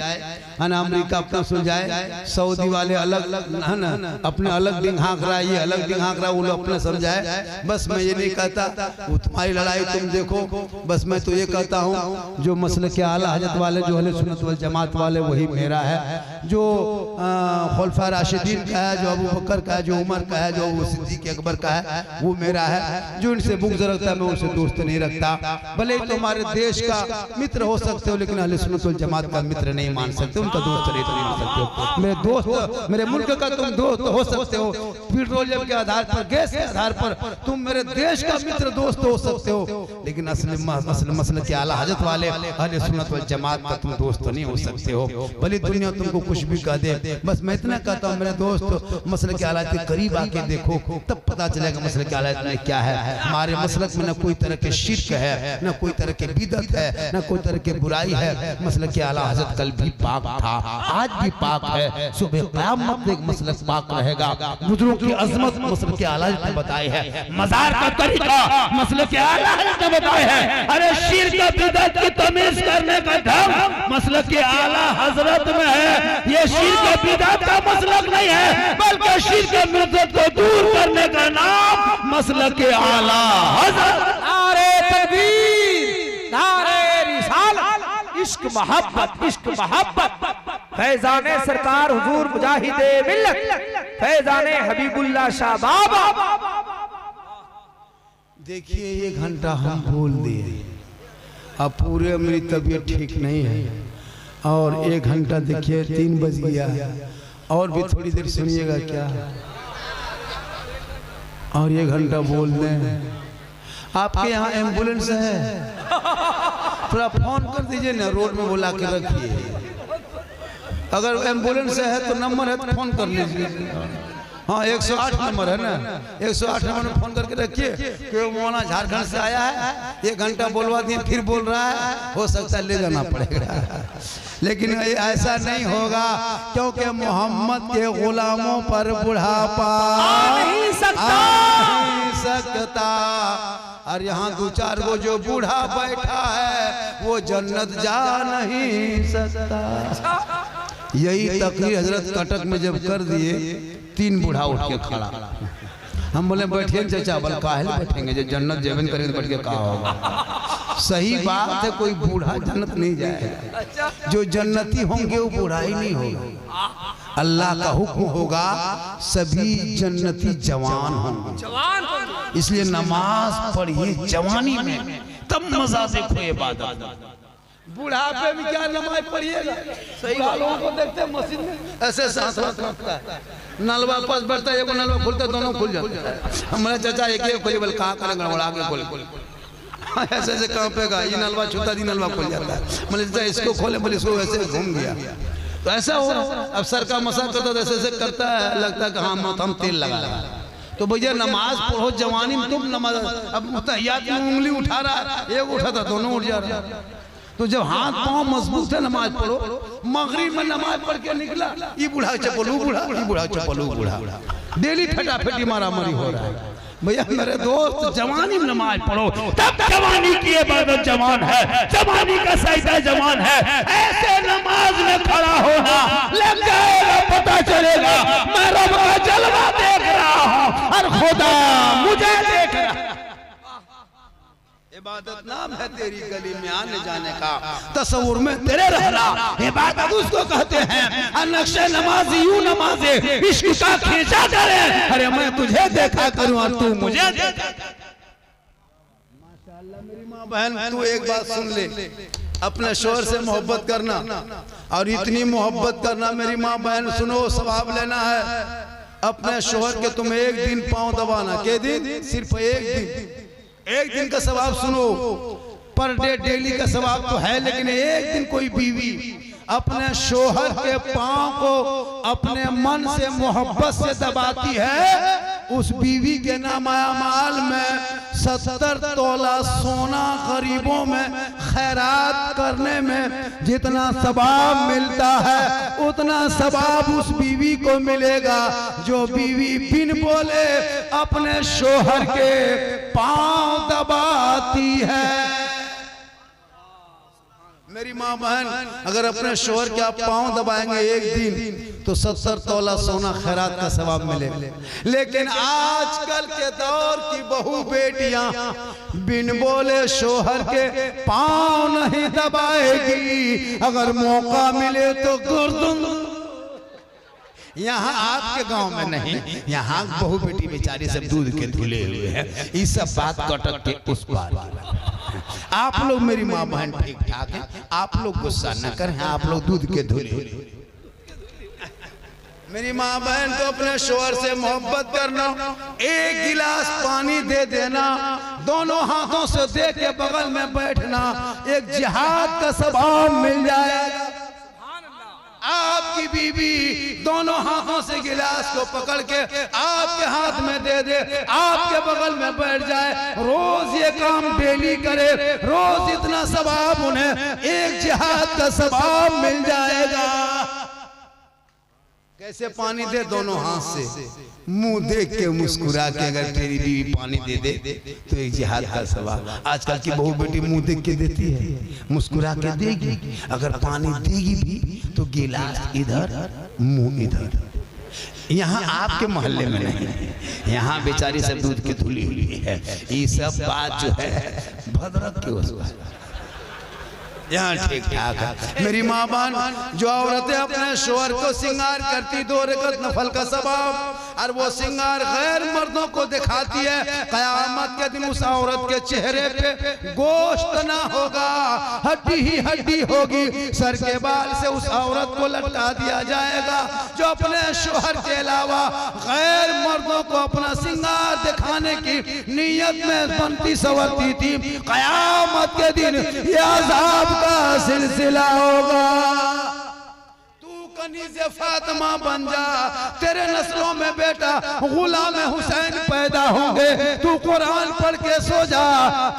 [SPEAKER 1] है ना, अमेरिका अपना सुलझाए, सऊदी वाले अलग है ना, अपने अलग डिंग हाँक रहा है, ये अलग डिंग हाँक रहा है, वो लोग अपना समझाए। बस मैं ये नहीं कहता वो तुम्हारी लड़ाई तुम देखो, बस मैं तो ये कहता हूँ जो मसले के आला हजरत वाले, जो अहले सुन्नत वल जमात वाले, वही मेरा है। जो खुलफा राशिदीन का है, जो अबू बकर का है, जो उमर का है, जो सिद्दीक अकबर का है, वो मेरा है। जो इनसे बुग़्ज़ रखता है मैं उनसे दोस्त नहीं रखता। भले ही तो हमारे देश का मित्र हो सकते हो, लेकिन अहले सुन्नत वल जमात का मित्र नहीं मान सकते, उनका दोस्त नहीं मान सकते हो। मेरे दोस्त, मेरे मुल्क का तुम दोस्त हो सकते हो, पेट्रोलियम के आधार पर, गैस के आधार पर तुम मेरे देश का मित्र दोस्त हो सकते हो, लेकिन असली मसले के आला हजरत वाले अहले सुन्नत वल जमात का तुम दोस्त नहीं हो सकते हो। भले दुनिया तुमको कुछ भी कह दे, बस मैं इतना कहता हूँ मेरे दोस्त, मसले के हालात के करीब आके देखो, तब पता चलेगा मसले के हालात में क्या है। हमारे मसलक में न कोई तरह के शिर्क है, न कोई तरह के बिदअत है, न कोई तरह के बुराई है। मसले के आला हजरत कल भी पाक था, आज भी पाक है, सुबह क़यामत तक मसलक पाक रहेगा। बुजुर्गों की अजमत मसले के आला ने बताई है, मजार का तरीका मसले के आला ने बताया है। अरे शिर्क बिदअत की तमीज करने का ढंग मसले के आला हजरत में है। ये शिर्क बिदअत का मसलक नहीं है, बल्कि शिर्क बिदअत को दूर करने का नाम मसलक के आला हजरत।
[SPEAKER 2] नारे तकबीर, नारे रिसालत, इश्क मोहब्बत, इश्क मोहब्बत। फैजाने सरकार हुजूर मुजाहिदे मिल्लत फैजाने हबीबुल्लाह शाह बाबा।
[SPEAKER 1] देखिए 1 घंटा हम बोल दिए, अब पूरे मेरी तबीयत ठीक नहीं है और 1 घंटा देखिए 3 बज गया, और भी थोड़ी देर सुनिएगा क्या, और 1 घंटा बोल दें। आपके यहाँ एम्बुलेंस है, थोड़ा फोन कर दीजिए ना, रोड में बुला के रखिए। अगर एम्बुलेंस है तो नंबर है तो फोन कर लीजिए। हाँ 108 नंबर है ना, 108 नंबर में फोन करके रखिए कि मोना झारखंड से आया है, 1 घंटा बोलवा दिए फिर बोल रहा है, हो सकता है ले जाना पड़ेगा। लेकिन ऐसा नहीं होगा, क्योंकि मोहम्मद के गुलामों पर बुढ़ापा आ नहीं सकता। और यहाँ 2-4 गो जो बूढ़ा बैठा है वो जन्नत जा नहीं सकता। यही तकरीर हजरत कटक में जब कर दिए, 3 बूढ़ा उठ के खड़ा। हम बोले बैठिए चाचा, बल काहे बैठेंगे, जो जन्नत जेबन करेंगे बैठ के कहा होगा। सही बात है, कोई बूढ़ा जन्नत नहीं जाएगा, जो जन्नती होंगे वो बूढ़ा ही नहीं होगा। अल्लाह का हुक्म होगा सभी जन्नती जवान होंगे, इसलिए नमाज पढ़िए जवानी में, तब मजा देखो इबादत। बुढ़ापे में क्या नमाज पढ़िएगा, सही लोगों को देखते हैं मस्जिद में ऐसे सांस रखता है, नलवा पास बैठता है, एगो नलवा खुलता है, दोनों खुल जाता है। हमारे चाचा एक खोली, बोल कहाँ करें गड़बड़ा के खोल, ऐसे ऐसे कांपेगा, ये नलवा छूता दी नलवा खुल जाता है। बोले चाचा इसको खोले, बोले इसको ऐसे घूम गया, तो ऐसा हो। अब सर का मसा करता है, ऐसे ऐसे करता है, लगता है कि हाँ हम तेल लगा रहा है। तो भैया नमाज पढ़ो जवानी में, तुम नमाज अब तहियात में उंगली उठा रहा है, एक उठा था दोनों उठ जा रहा है। तो जब हाथ पांव मजबूत है नमाज पढ़ो। मगरिब में नमाज पढ़ के निकला, ये बूढ़ा चपलू बूढ़ा, ये बूढ़ा चपलू बूढ़ा, डेली फटाफटी मारा मारी हो रहा है। भैया मेरे दोस्त जवानी में नमाज पढ़ो, तब जवानी की इबादत जवान है, जवानी का सजदा जवान है। ऐसे नमाज में खड़ा होना, लग जाएगा पता चलेगा मैं रब का जलवा देख रहा हूँ और खुदा मुझे देख रहा है। इबादत नाम है तेरी गली में आने जाने का, तस्वुर में तेरे रहना इबादत उसको कहते हैं। नक्शे नमाजी यूं नमाजे इश्क का खींचा करे, अरे मैं तुझे देखा करूं और तू मुझे देखा। माशाअल्लाह मेरी माँ बहन, तू एक बात सुन ले, अपने शोहर से मोहब्बत करना, और इतनी मोहब्बत करना मेरी माँ बहन सुनो, सवाब लेना है। अपने शोहर के तुम एक दिन पांव दबाना, के दिन, सिर्फ एक दिन का सवाब सुनो। पर डे डेली का सवाब तो है, लेकिन एक दिन कोई बीवी अपने शोहर के पांव को अपने मन से मोहब्बत से दबाती है, उस बीवी के नामाल में 70 तोला सोना गरीबों में खैरात करने में जितना सवाब मिलता है, उतना सवाब उस बीवी को मिलेगा जो बीवी बिन बोले अपने शोहर के पांव दबाती है। मेरी माँ बहन, अगर अपने शोहर के आप पांव दबाएंगे एक दिन तो 70 तोला सोना खैरात का सवाब मिले। लेकिन आजकल के दौर की बहू बेटियां बिन बोले शोहर के पांव नहीं दबाएगी, अगर मौका मिले तो गर्दन। यहाँ आपके गांव में नहीं, यहाँ बहू बेटी बेचारी सब दूध के धुले हुए हैं। ये सब बात कटक के उस पार। आप लोग मेरी माँ बहन ठीक ठाक हैं, आप लोग गुस्सा न करें, आप लोग दूध के धुले। मेरी माँ बहन तो अपने शोहर से मोहब्बत करना, एक गिलास पानी दे देना, दोनों हाथों से दे के बगल में बैठना, एक जिहाद का सवाब मिल जाएगा। आपकी बीवी दोनों हाथों से गिलास को पकड़ के आपके हाथ में दे दे, आपके बगल में बैठ जाए, रोज ये काम डेली करे, रोज इतना सवाब उन्हें एक जिहाद का सवाब मिल जाएगा। कैसे पानी दे? दोनों हाथ से मुंह देख के मुस्कुरा के, अगर तेरी बीवी पानी दे दे तो एक जिहाद का सवाब। आजकल की बहू बेटी मुंह देख के देती है, मुस्कुरा के देगी, अगर पानी देगी भी तो गिलास इधर मुंह इधर। यहाँ आपके मोहल्ले में नहीं, यहाँ बेचारी सब दूध की धुली हुई है। ये सब बात जो है भद्रक के यहाँ ठीक ठाक है। मेरी माँ बहन, जो औरतें अपने शोहर को श्रृंगार करती 2 रकात नफल का सबब, और वो श्रृंगार गैर मर्दों को दिखाती है, कयामत के दिन उस औरत के चेहरे पे गोश्त ना होगा, हड्डी ही हड्डी होगी। सर के बाल से उस औरत को लटका दिया जाएगा जो अपने शोहर के अलावा गैर मर्दों को अपना श्रृंगार दिखाने की नीयत में बनती संवरती थी। कयामत के दिन ये अज़ाब का सिलसिला होगा। तू कनीज़े फातिमा बन जा, तेरे नस्लों में बेटा गुलाम हुसैन पैदा होंगे। तू कुरान पढ़ के सो जा,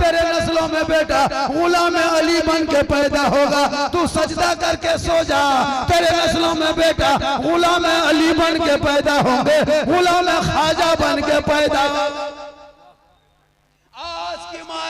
[SPEAKER 1] तेरे नस्लों में बेटा गुलाम अली बन के पैदा होगा। तू सजदा करके सो जा, तेरे नस्लों में बेटा गुलाम अली बन के पैदा होंगे, गुलाम ख्वाजा बन के पैदा। आज की माँ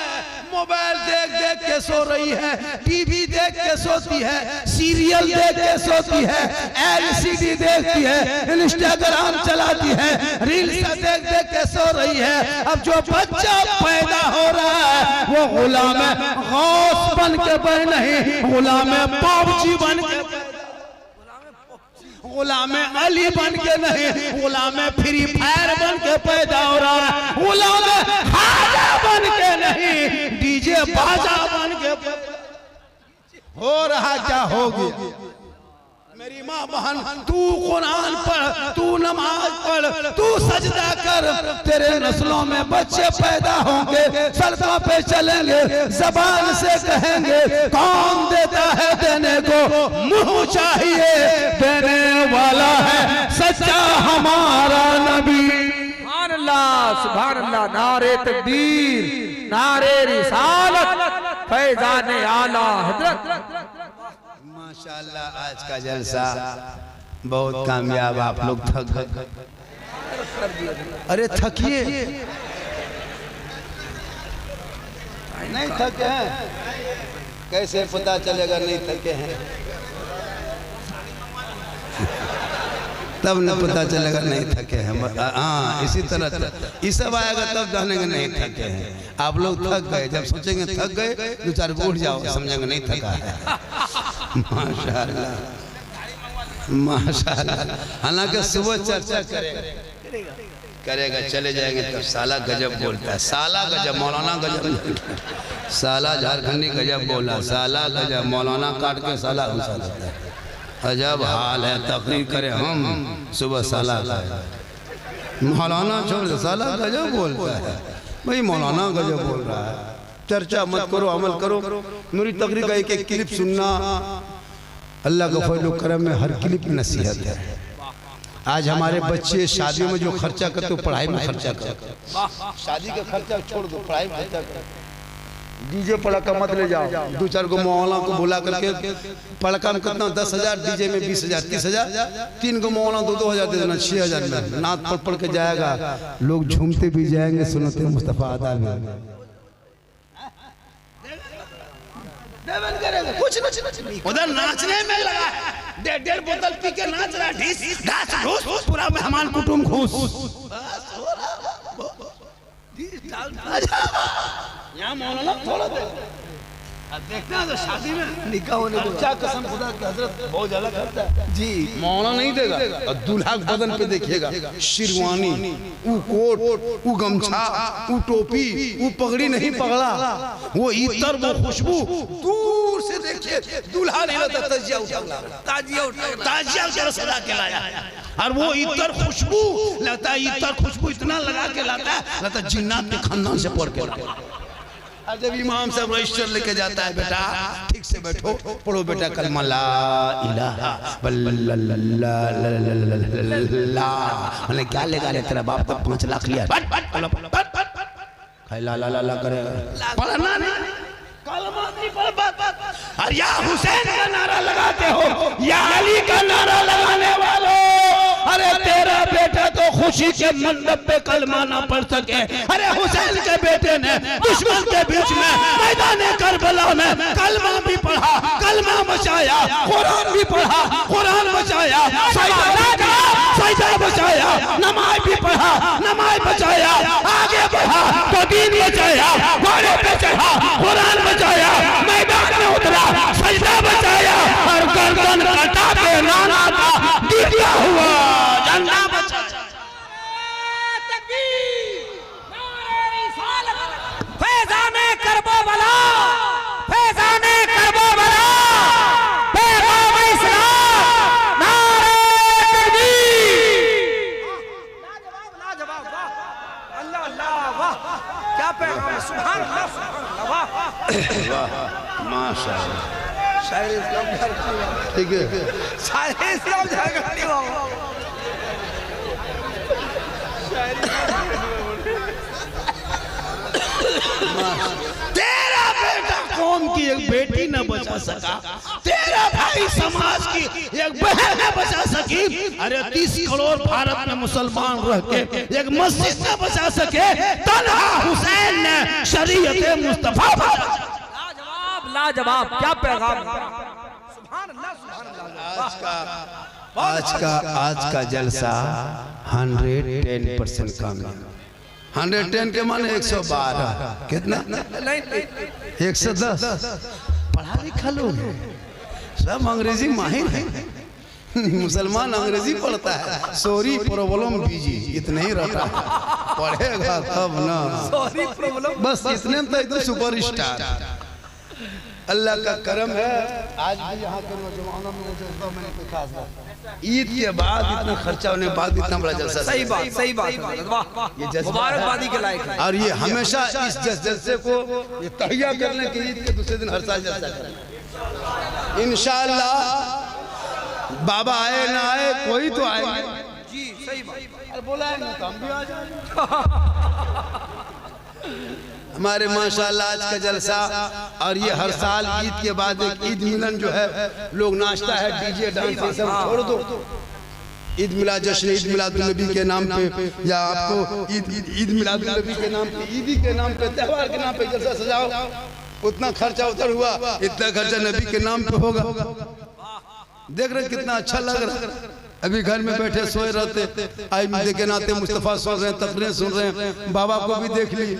[SPEAKER 1] मोबाइल देख देख के सो रही है, टीवी देख के सोती है, सीरियल देख के सोती है, एलसीडी देखती है, इंस्टाग्राम चलाती है, रील्स देख देख के सो रही है। अब जो बच्चा पैदा हो रहा है वो गुलाम गौस बन के पैदा नहीं, गुलाम पबजी बन के, गुलाम अली बन के नहीं, गुलाम फ्री फायर बन के पैदा हो रहा है। गुलाम खाजा बन के नहीं, डीजे बाजा बन के हो रहा। क्या होगी मेरी माँ बहन, तू कुरान पढ़, तू नमाज पढ़, तू सजदा कर, तेरे नस्लों में बच्चे पैदा होंगे, सड़कों पे चलेंगे, जबान से कहेंगे कौन देता है देने को, मुंह चाहिए देने वाला है सच्चा हमारा नबी।
[SPEAKER 2] सुभान अल्लाह, सुभान अल्लाह, नारे तकबीर, नारे रिसालत, फैजान आला हजरत।
[SPEAKER 1] माशाअल्लाह, आज का जलसा बहुत कामयाब। आप लोग थक गए? अरे थकिए नहीं, थके हैं कैसे पता चलेगा नहीं थके हैं? तब न पता चलेगा नहीं थके हैं। हाँ, इसी तरह ये सब आएगा तब जानेंगे नहीं थके हैं। आप लोग थक गए, जब सोचेंगे थक गए 2-4 उठ जाओ, समझेंगे नहीं थका है। माशाअल्लाह, माशाअल्लाह। हालांकि सुबह चर्चा करेगा, चले जाएंगे तब साला गजब बोलता है, साला गजब, मौलाना गजब, साला झारखंडी गजब बोला, साला गजब, मौलाना काट के साला घुसा देता है। अजब हाल है, तकरीर करे हम सुबह साला मौलाना छोड़ दे, साला गजब बोलता है। भाई मौलाना गजब बोल रहा है, चर्चा मत करो, अमल करो। मेरी तकरीर का एक क्लिप सुनना, अल्लाह का फजल करम में हर क्लिप में नसीहत है। आज हमारे बच्चे शादी में जो खर्चा करते हो, पढ़ाई में खर्चा करो। शादी का खर्चा छोड़ दो, पढ़ाई में खर्चा करो। डीजे पड़का मत ले जाओ, 2-4 को मौलाना को बुला करके, पड़का में कितना 10,000, डीजे में 20,000, 30,000, 3 को मौलाना 2-2 हज़ार दे देना, 6,000 में नात पढ़ पढ़ के जाएगा, लोग झूमते भी जाएंगे, सुनते मुस्तफा अदा में कुछ उधर नाचने में लगा है, 1.5 बोतल पी के नाच रहा है, पूरा मेहमान कुटुंब खुश। यहाँ मौलाना थोड़ा दे, देखते हैं तो शादी में निकाह होने को क्या कसम खुदा की हजरत बहुत ज्यादा करता है जी। मौलाना नहीं देगा, और दूल्हा के बदन पे देखिएगा शेरवानी, वो कोट, वो गमछा, वो टोपी, वो पगड़ी नहीं पगड़ा, वो इतर, वो खुशबू, दूर से देखिए दूल्हा नहीं रहता, ताजिया उठा सजा के लाया, और वो इतर खुशबू लगता है, इतर खुशबू इतना लगा के लाता है, लगता है जिन्नात के खानदान से पढ़ के लाया। जब इमाम साहब रजिस्टर लेके जाता है, बेटा ठीक से बैठो, पढ़ो बेटा कलमा ला इलाहा इल्लल्लाह। मैंने क्या लेगा रे, तेरा बाप तो 5 लाख लिया, ला ला ला करेगा, पढ़ना नहीं, कलमा नहीं पढ़। और या हुसैन का नारा लगाते हो, या अली का नारा लगाने वालों, अरे तेरा बेटा तो खुशी के मंडप पे कलमा ना पढ़ सके, अरे हुसैन के बेटे ने दुश्मन के बीच में मैदान करबला में कलमा भी पढ़ा, कलमा बचाया, कुरान भी पढ़ा, कुरान बचाया, सजदा बचाया, नमाज भी पढ़ा, नमाज बचाया, आगे बढ़ा तो दीन बचाया, घोड़े पे चढ़ा, कुरान बचाया, मैदान में उतरा सजदा बचाया और गर्दन कटा के नाना का गिरता हुआ झंडा बचाया।
[SPEAKER 2] फैजाने करबो बला, फैजाने करबो बला, पैगाम इस्लाम, नारे तकबीर। लाजवाब, वाह, अल्लाह अल्लाह, वाह, क्या पैगाम है, सुभान अल्लाह, सुभान अल्लाह, वाह,
[SPEAKER 1] माशाअल्लाह।
[SPEAKER 2] शायर इस्लाम झारखंड,
[SPEAKER 1] ठीक है,
[SPEAKER 2] शायर इस्लाम झारखंड,
[SPEAKER 1] तेरा बेटा कौम की एक बेटी न बचा सका, तेरा भाई समाज की एक बहन न बचा सकी, अरे 30 करोड़ भारत में मुसलमान रह के एक मस्जिद न बचा सके, तन्हा हुसैन ने शरीयत मुस्तफा बचा।
[SPEAKER 2] लाजवाब, लाजवाब, क्या पैगाम, सुभान अल्लाह, सुभान अल्लाह।
[SPEAKER 1] आज का जलसा 110% कामयाब। 110 के माने 112, कितना 110। पढ़ा लिखा लोग हैं, सब अंग्रेजी माहिर है। मुसलमान अंग्रेजी पढ़ता है, सॉरी प्रॉब्लम बीजी, इतने ही रहता है, पढ़ेगा तब ना,
[SPEAKER 2] सॉरी प्रॉब्लम,
[SPEAKER 1] बस इतने में तो एकदम सुपरस्टार। अल्लाह का करम है, आज भी यहाँ के नौजवानों में मैंने कोई खास बात, ईद के बाद इतना खर्चा होने के बाद इतना बड़ा जलसा।
[SPEAKER 2] सही बात, सही बात, वाह, ये मुबारकबादी के लायक है।
[SPEAKER 1] और ये हमेशा इस जलसे को ये तहिया करने के ईद के दूसरे दिन हर साल जलसा करें इंशाअल्लाह। बाबा आए ना आए, कोई तो आए
[SPEAKER 2] जी, सही बात।
[SPEAKER 1] अरे बोला है ना, तो हम भी आ जाएंगे। हमारे माशाल्लाह आज का जलसा, और ये हर साल ईद के बाद एक ईद मिलन जो है, लोग नाचता है, डीजे डांस ये सब छोड़ दो, ईद मिलाद जश्न ईद मिलाद नबी के नाम पे, या आपको ईद मिलाद नबी के नाम पे, ईदी के नाम पे, त्योहार के नाम पे जलसा सजाओ, उतना खर्चा उधर हुआ, इतना खर्चा नबी के नाम पे होगा। देख रहे कितना अच्छा लग रहा है। अभी घर में बैठे सोए रहते, आई के नाते मुस्तफा सुन रहे हैं, तकरीरें सुन रहे हैं, बाबा को भी देख लिए,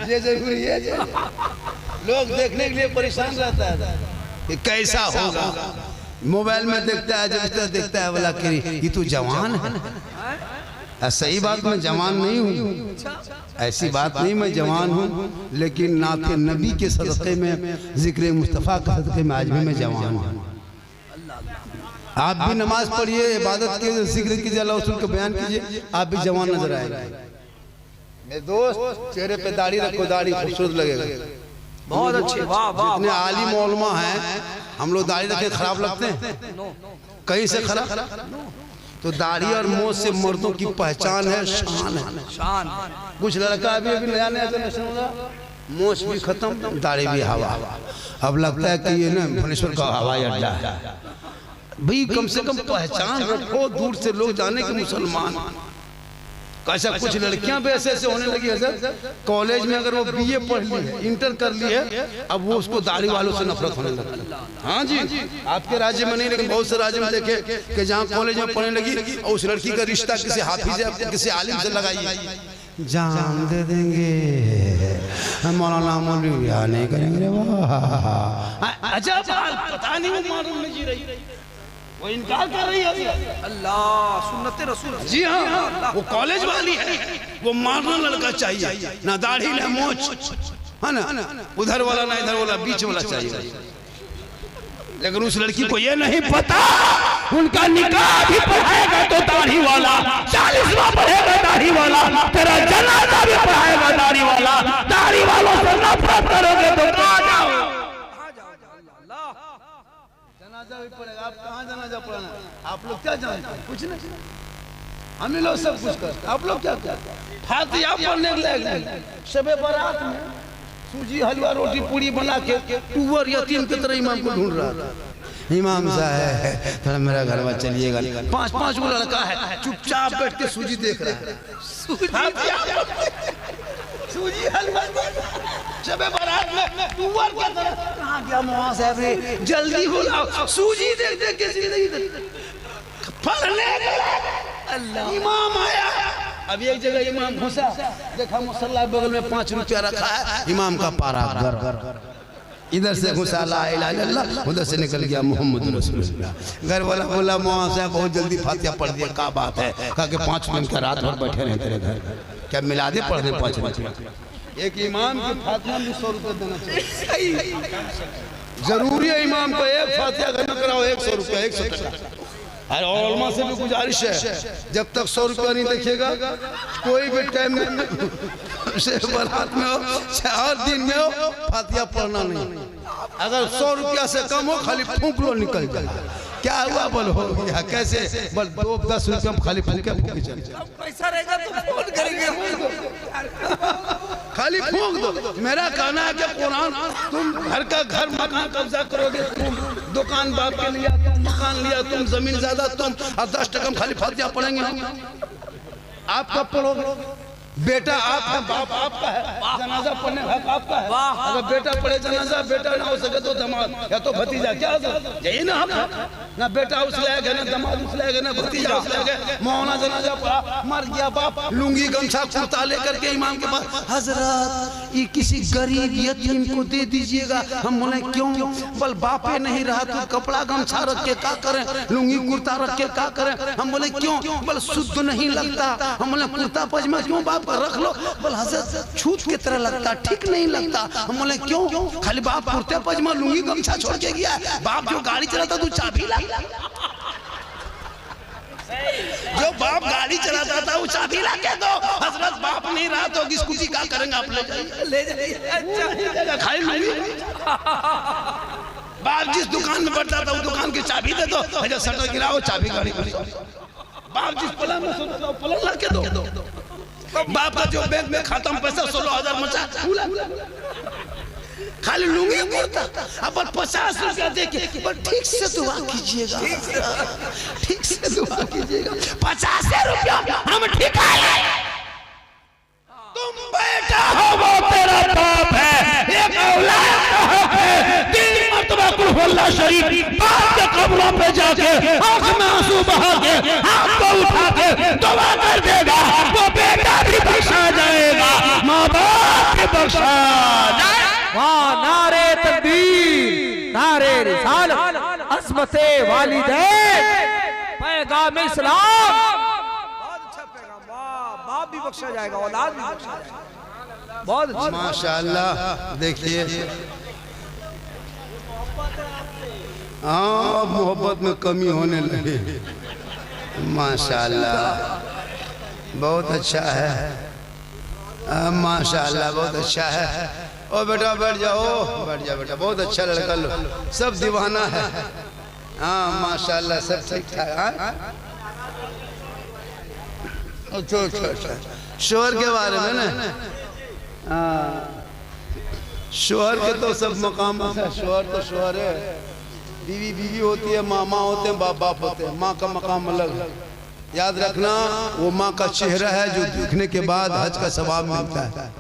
[SPEAKER 1] ये जरूरी है। लोग देखने के लिए परेशान रहता है कि कैसा होगा, मोबाइल में देखता है, जब इतना देखता है बोला कि ये तो जवान है। सही बात, मैं जवान नहीं हूँ, ऐसी बात नहीं, मैं जवान हूँ, लेकिन नाते नबी के सदक़े में, जिक्र मुस्तफ़ा के सदक़े में आज भी मैं जवान हूँ। आप भी नमाज पढ़िए, इबादत के जिक्र कीजिए, अल्लाह रसूल का बयान कीजिए, आप भी जवान नजर आएंगे। मेरे दोस्त, चेहरे पे दाढ़ी रखो, दाढ़ी खूबसूरत लगेगा,
[SPEAKER 2] बहुत अच्छे, वाह वाह।
[SPEAKER 1] जितने आलिम उलमा हैं, हम लोग दाढ़ी रखे खराब लगते हैं कहीं से खराब? तो दाढ़ी और मोछ से मर्दों की पहचान है, शान है, शान। कुछ लड़का अभी नया नया जनरेशन होगा, मोछ भी खत्म, दाढ़ी भी हवा। अब लगता है कि ये ना भुवनेश्वर का हवाई अड्डा है। भाई कम से कम पहचान रखो, दूर से लोग जाने के मुसलमान। कैसा कुछ लड़कियां भी ऐसे ऐसे होने लगी हजरत, कॉलेज में अगर वो बीए पढ़ ली है, इंटर कर ली है, अब वो उसको दाढ़ी वालों से नफरत होने लगी। हाँ जी, आपके राज्य में नहीं, लेकिन बहुत से राज्य में देखे कि जहाँ कॉलेज में पढ़ने लगी और उस लड़की का रिश्ता किसी हाफिज या किसी आलिम से लगाइए, जान दे देंगे, मौलाना मौलवी ब्याह नहीं करेंगे। वाह अजब, पता नहीं वो मालूम में जी रही, वो इनकार कर रही है।
[SPEAKER 2] अल्लाह, सुन्नते रसूल।
[SPEAKER 1] जी हाँ, वो कॉलेज वाली है, वो मॉडर्न लड़का चाहिए, ना दाढ़ी ना मोछ, है ना, उधर वाला ना इधर वाला, बीच वाला चाहिए। लेकिन उस लड़की को ये नहीं पता, उनका निकाह भी पढ़ाएगा तो दाढ़ी वाला, 40वां पढ़ेगा दाढ़ी वाला, तेरा जनाजा भी पढ़ाएगा दाढ़ी वाला। दाढ़ी वालों से नफरत करोगे तो कहाँ जाओ? जनाजा भी पढ़ेगा, आप कहाँ जनाजा पढ़ना? आप लोग क्या जानते हैं? कुछ नहीं, हम लोग सब कुछ करते, आप लोग क्या करते? फातिहा पढ़ने के लिए शबे बारात में सूजी हलवा रोटी पूरी बना के टूवर यतीम की तरह इमाम को ढूंढ रहा था। इमाम साहब थोड़ा मेरा घर में चलिएगा। 5-5 वो लड़का है, चुपचाप बैठ के सूजी देख रहा है, सूजी हलवा शबे बारात में टूवर की तरह। कहाँ गया मौलाना साहब रे, जल्दी हो जाओ, सूजी देख देख के जिंदगी पढ़ने अल्लाह। इमाम आया, अब एक जगह इमाम घुसा, देखा मुसल्ला बगल में 5 रुपया रखा है, इमाम का पारा घर घर इधर से घुसा ला इलाहा इल्लल्लाह, उधर से निकल गया मोहम्मद रसूलुल्लाह। घर वाला बोला मौला साहब बहुत जल्दी फातिहा पढ़ दिया, क्या बात है? कहा कि 5 मिनट का रात भर बैठे रहे तेरे घर, क्या मिला दे पढ़ने 5 मिनट। एक इमाम की फातिहा भी 100 रुपये देना चाहिए, जरूरी है इमाम को एक फातिहा करना कराओ 100 रुपया, 100 टका। और उलमा से भी गुजारिश है, जब तक 100 रुपया नहीं देखिएगा कोई भी टाइम में से बारात में हो चाहे दिन में हो फातिहा पढ़ना नहीं। अगर 100 रुपया से कम हो खाली फूंक लो निकल जाए। क्या हुआ बोल हो गया कैसे? बस 2-10 रुपया खाली फूंके फूंके चल जाए।
[SPEAKER 2] पैसा रहेगा तो फोन करेंगे,
[SPEAKER 1] खाली फूंक दो। मेरा कहना है कि कुरान तुम घर का घर मकान कब्जा करोगे, तुम दुकान बाप के लिया, तुम मकान लिया, तुम जमीन ज्यादा, तुम और 10 टका खाली फातिहा पढ़ेंगे हम। आप कब पढ़ोगे? बेटा आपका बाप आपका है, जनाजा पढ़ने हक आपका है। अगर बेटा पढ़े जनाजा, बेटा ना हो सके तो दामाद या तो भतीजा, क्या यही ना हम ना बेटा उस लायक है ना दामाद उस लायक है ना भतीजा उस लायक है। मौना जनाजा पढ़ा मर गया बाप, लुंगी गमछा कुर्ता लेकर के इमाम के पास, हजरत ये किसी गरीब यतीम को दे दीजिएगा। हम बोले क्यों? बल बापे नहीं रहा तो कपड़ा गमछा रख के क्या करें, लुंगी कुर्ता रख के क्या करें? हम बोले क्यों? बल शुद्ध नहीं लगता। हम बोले कुर्ता पजामा क्यों बाप रख लो? बोल हजरत छूत की तरह लगता, ठीक नहीं लगता। हम बोले क्यों? खाली बाप कुर्ते पजामा लुंगी गमछा छोड़ के गया, बाप जो गाड़ी चलाता तू चाबी ला। जो बाप गाड़ी चलाता था वो चाबी ला के दो। हजरत बाप नहीं रहा तो स्कूटी क्या करेंगे? आप ले जाइए, ले जाइए। अच्छा खाली लुंगी। बाप जिस दुकान में बैठता था वो दुकान की चाबी दे दो। अच्छा शटर गिराओ चाबी गाड़ी में। बाप जिस पलंग में सोता पलंग ला के दो। बाप का जो बैंक में खाता में पैसा 16,000 मचा खाली लुंगी कुर्ता। अब 50 रुपया दे के ठीक से दुआ कीजिएगा, ठीक से दुआ कीजिएगा। 50 रुपया हम ठिका ले। तुम बेटा हो वो तेरा बाप है, एक औलाद का हक है। 3 मरतबा कुल हुवल्लाह शरीफ बाप के कब्रों पे जाके आंख में आंसू बहा के हाथ को उठा के दुआ कर देगा, वो बेटा भी बख्शा जाएगा, माँ बाप भी बख्शा जाएगा।
[SPEAKER 2] वाह नारे तकबीर, नारे रिसालत, अज़मते वालिदैन, पैगाम इस्लाम। बहुत अच्छा पैगाम। वाह बाप भी बख्शा जाएगा, औलाद भी बख्शा जाएगा। बहुत अच्छा
[SPEAKER 1] माशाअल्लाह। देखिए हाँ मोहब्बत में कमी होने लगी। माशाअल्लाह बहुत अच्छा है, माशाअल्लाह बहुत अच्छा है। ओ बेटा बैठ जाओ, बैठ जाओ बेटा, बहुत अच्छा लड़का लो, सब दीवाना है। हाँ माशाअल्लाह सब ठीक ठाक। अच्छा शोहर के बारे में ना, शोहर के तो सब मकाम है। शोहर तो शोहर है, बीवी बीवी होती है, मामा होते हैं, बाप बाप होते हैं। माँ का मकाम अलग है। याद रखना वो माँ का चेहरा है जो देखने के बाद हज का सवाब मिलता है।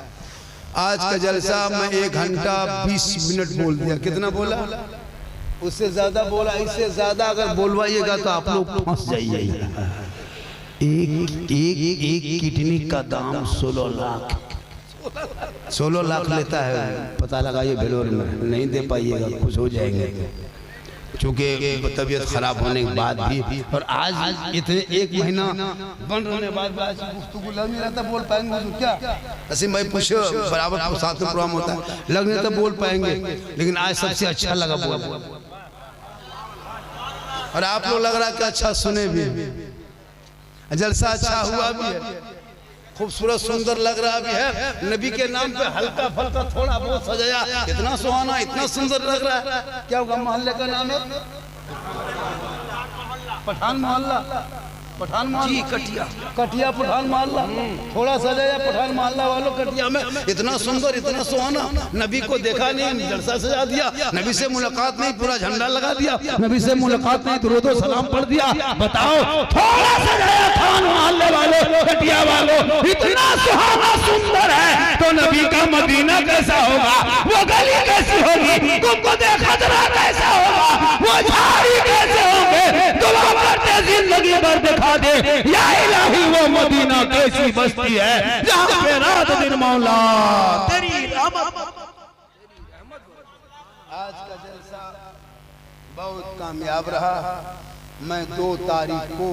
[SPEAKER 1] आज का जलसा मैं 1 घंटा 20 मिनट बोल दिया। कितना बोला? उससे ज्यादा बोला। इससे ज्यादा अगर बोलवाइएगा तो आप लोग फंस जाइएगा। एक किडनी का दाम 16 लाख 16 लाख लेता है। पता लगाइए भेलोर में, नहीं दे पाइएगा खुश हो जाएंगे, क्योंकि तबीयत खराब होने के बाद भी। और आज इतने 1 महीना बंद होने के बाद लग नहीं रहता बोल पाएंगे क्या? ऐसे मैं पूछो बराबर साथ में प्रोग्राम होता है, लग नहीं तो बोल पाएंगे, लेकिन आज सबसे अच्छा लगा बोल। और आप लोग लग रहा है कि अच्छा सुने भी, जलसा अच्छा हुआ भी है, खूबसूरत सुंदर लग रहा भी है। नबी के नाम पे हल्का फल्का थोड़ा बहुत सजाया, इतना सुहाना इतना सुंदर लग रहा है। क्या होगा? मोहल्ले का नाम है पठान मोहल्ला, पठान मोहल्ला कटिया, कटिया पठान मोहल्ला। थोड़ा सजाया पठान मोहल्ला वालों कटिया में, इतना सुंदर इतना सुहाना। नबी को देखा नहीं, जलसा सजा दिया। नबी से मुलाकात नहीं, पूरा झंडा लगा दिया। नबी से मुलाकात नहीं, दुरूद व सलाम पढ़ दिया। बताओ थोड़ा सजाया पठान मोहल्ले वालों कटिया वालों, इतना सुहाना सुंदर है तो नबी का मदीना कैसा होगा? वो गली कैसी होगी? तुमको देखा जरा कैसा होगा? वो झाड़ी कैसे होंगे? दुआ करते जिंदगी भर दिखा दे या इलाही वो मदीना कैसी बस्ती है जहाँ पे रात दिन मौला तेरी रहमत। आज का जलसा बहुत कामयाब रहा। मैं 2 तारीख को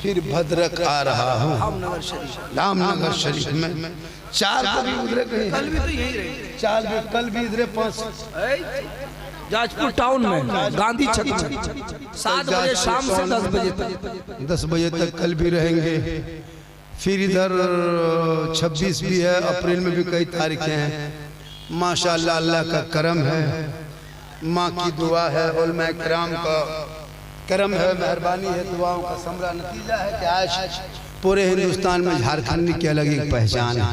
[SPEAKER 1] फिर भद्रक आ रहा हूँ, रामनगर शरीफ में। 4 को भी उधरे गए,
[SPEAKER 2] कल भी तो यही रहे,
[SPEAKER 1] 4 भी कल भी इधरे 5
[SPEAKER 2] जाजपुर टाउन में गांधी छक में 7 बजे शाम से 10 बजे तक
[SPEAKER 1] 10 बजे तक कल भी रहेंगे। फिर इधर 26 भी है, अप्रैल में भी कई तारीखें हैं। माशाअल्लाह अल्लाह का करम है, माँ की दुआ है, उलमा किराम का करम है, मेहरबानी है, दुआओं का समरा नतीजा है कि आज पूरे हिंदुस्तान में झारखंडी की अलग एक पहचान है।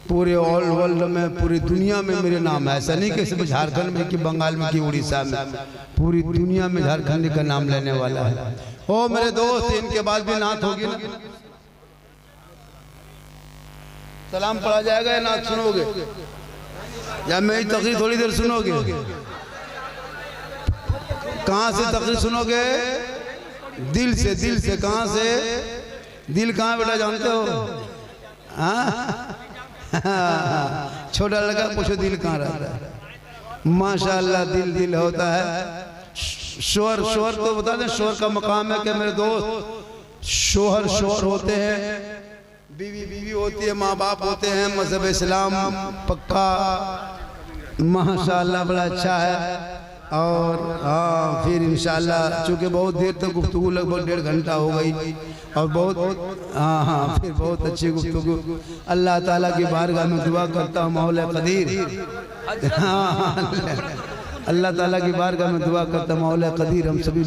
[SPEAKER 1] पूरे ऑल वर्ल्ड में, पूरी दुनिया में मेरे नाम है। ऐसा नहीं कि सिर्फ झारखंड में कि बंगाल में कि उड़ीसा में, पूरी दुनिया में झारखंडी का नाम लेने वाला है। ओ मेरे दोस्त, इनके बाद भी नात होगी ना, सलाम पढ़ा जाएगा या नात सुनोगे या मेरी तकरीर थोड़ी देर सुनोगे? कहाँ से तकरीर सुनोगे? दिल से, दिल से। कहाँ से? दिल कहाँ बेटा जानते हो? हाँ छोटा लड़का पूछो दिल कहाँ रहता है। माशाअल्लाह दिल दिल होता है। शोहर, शोहर तो बता दें, शोहर का मकाम है कि मेरे दोस्त, शोहर शोहर होते हैं, बीवी बीवी होती है, माँ बाप होते हैं, मजहब इस्लाम पक्का। माशाअल्लाह बड़ा अच्छा है। और हाँ, फिर इंशाअल्लाह चूँकि बहुत देर तक गुफ्तगू, लगभग 1.5 घंटा हो गई और बहुत हाँ फिर बहुत अच्छी गुफ्तगू। अल्लाह ताला की बारगाह में दुआ करता हूँ मौला कदीर, हाँ अल्लाह ताला की बारगाह में दुआ करता हूँ मौला कदीर हम सभी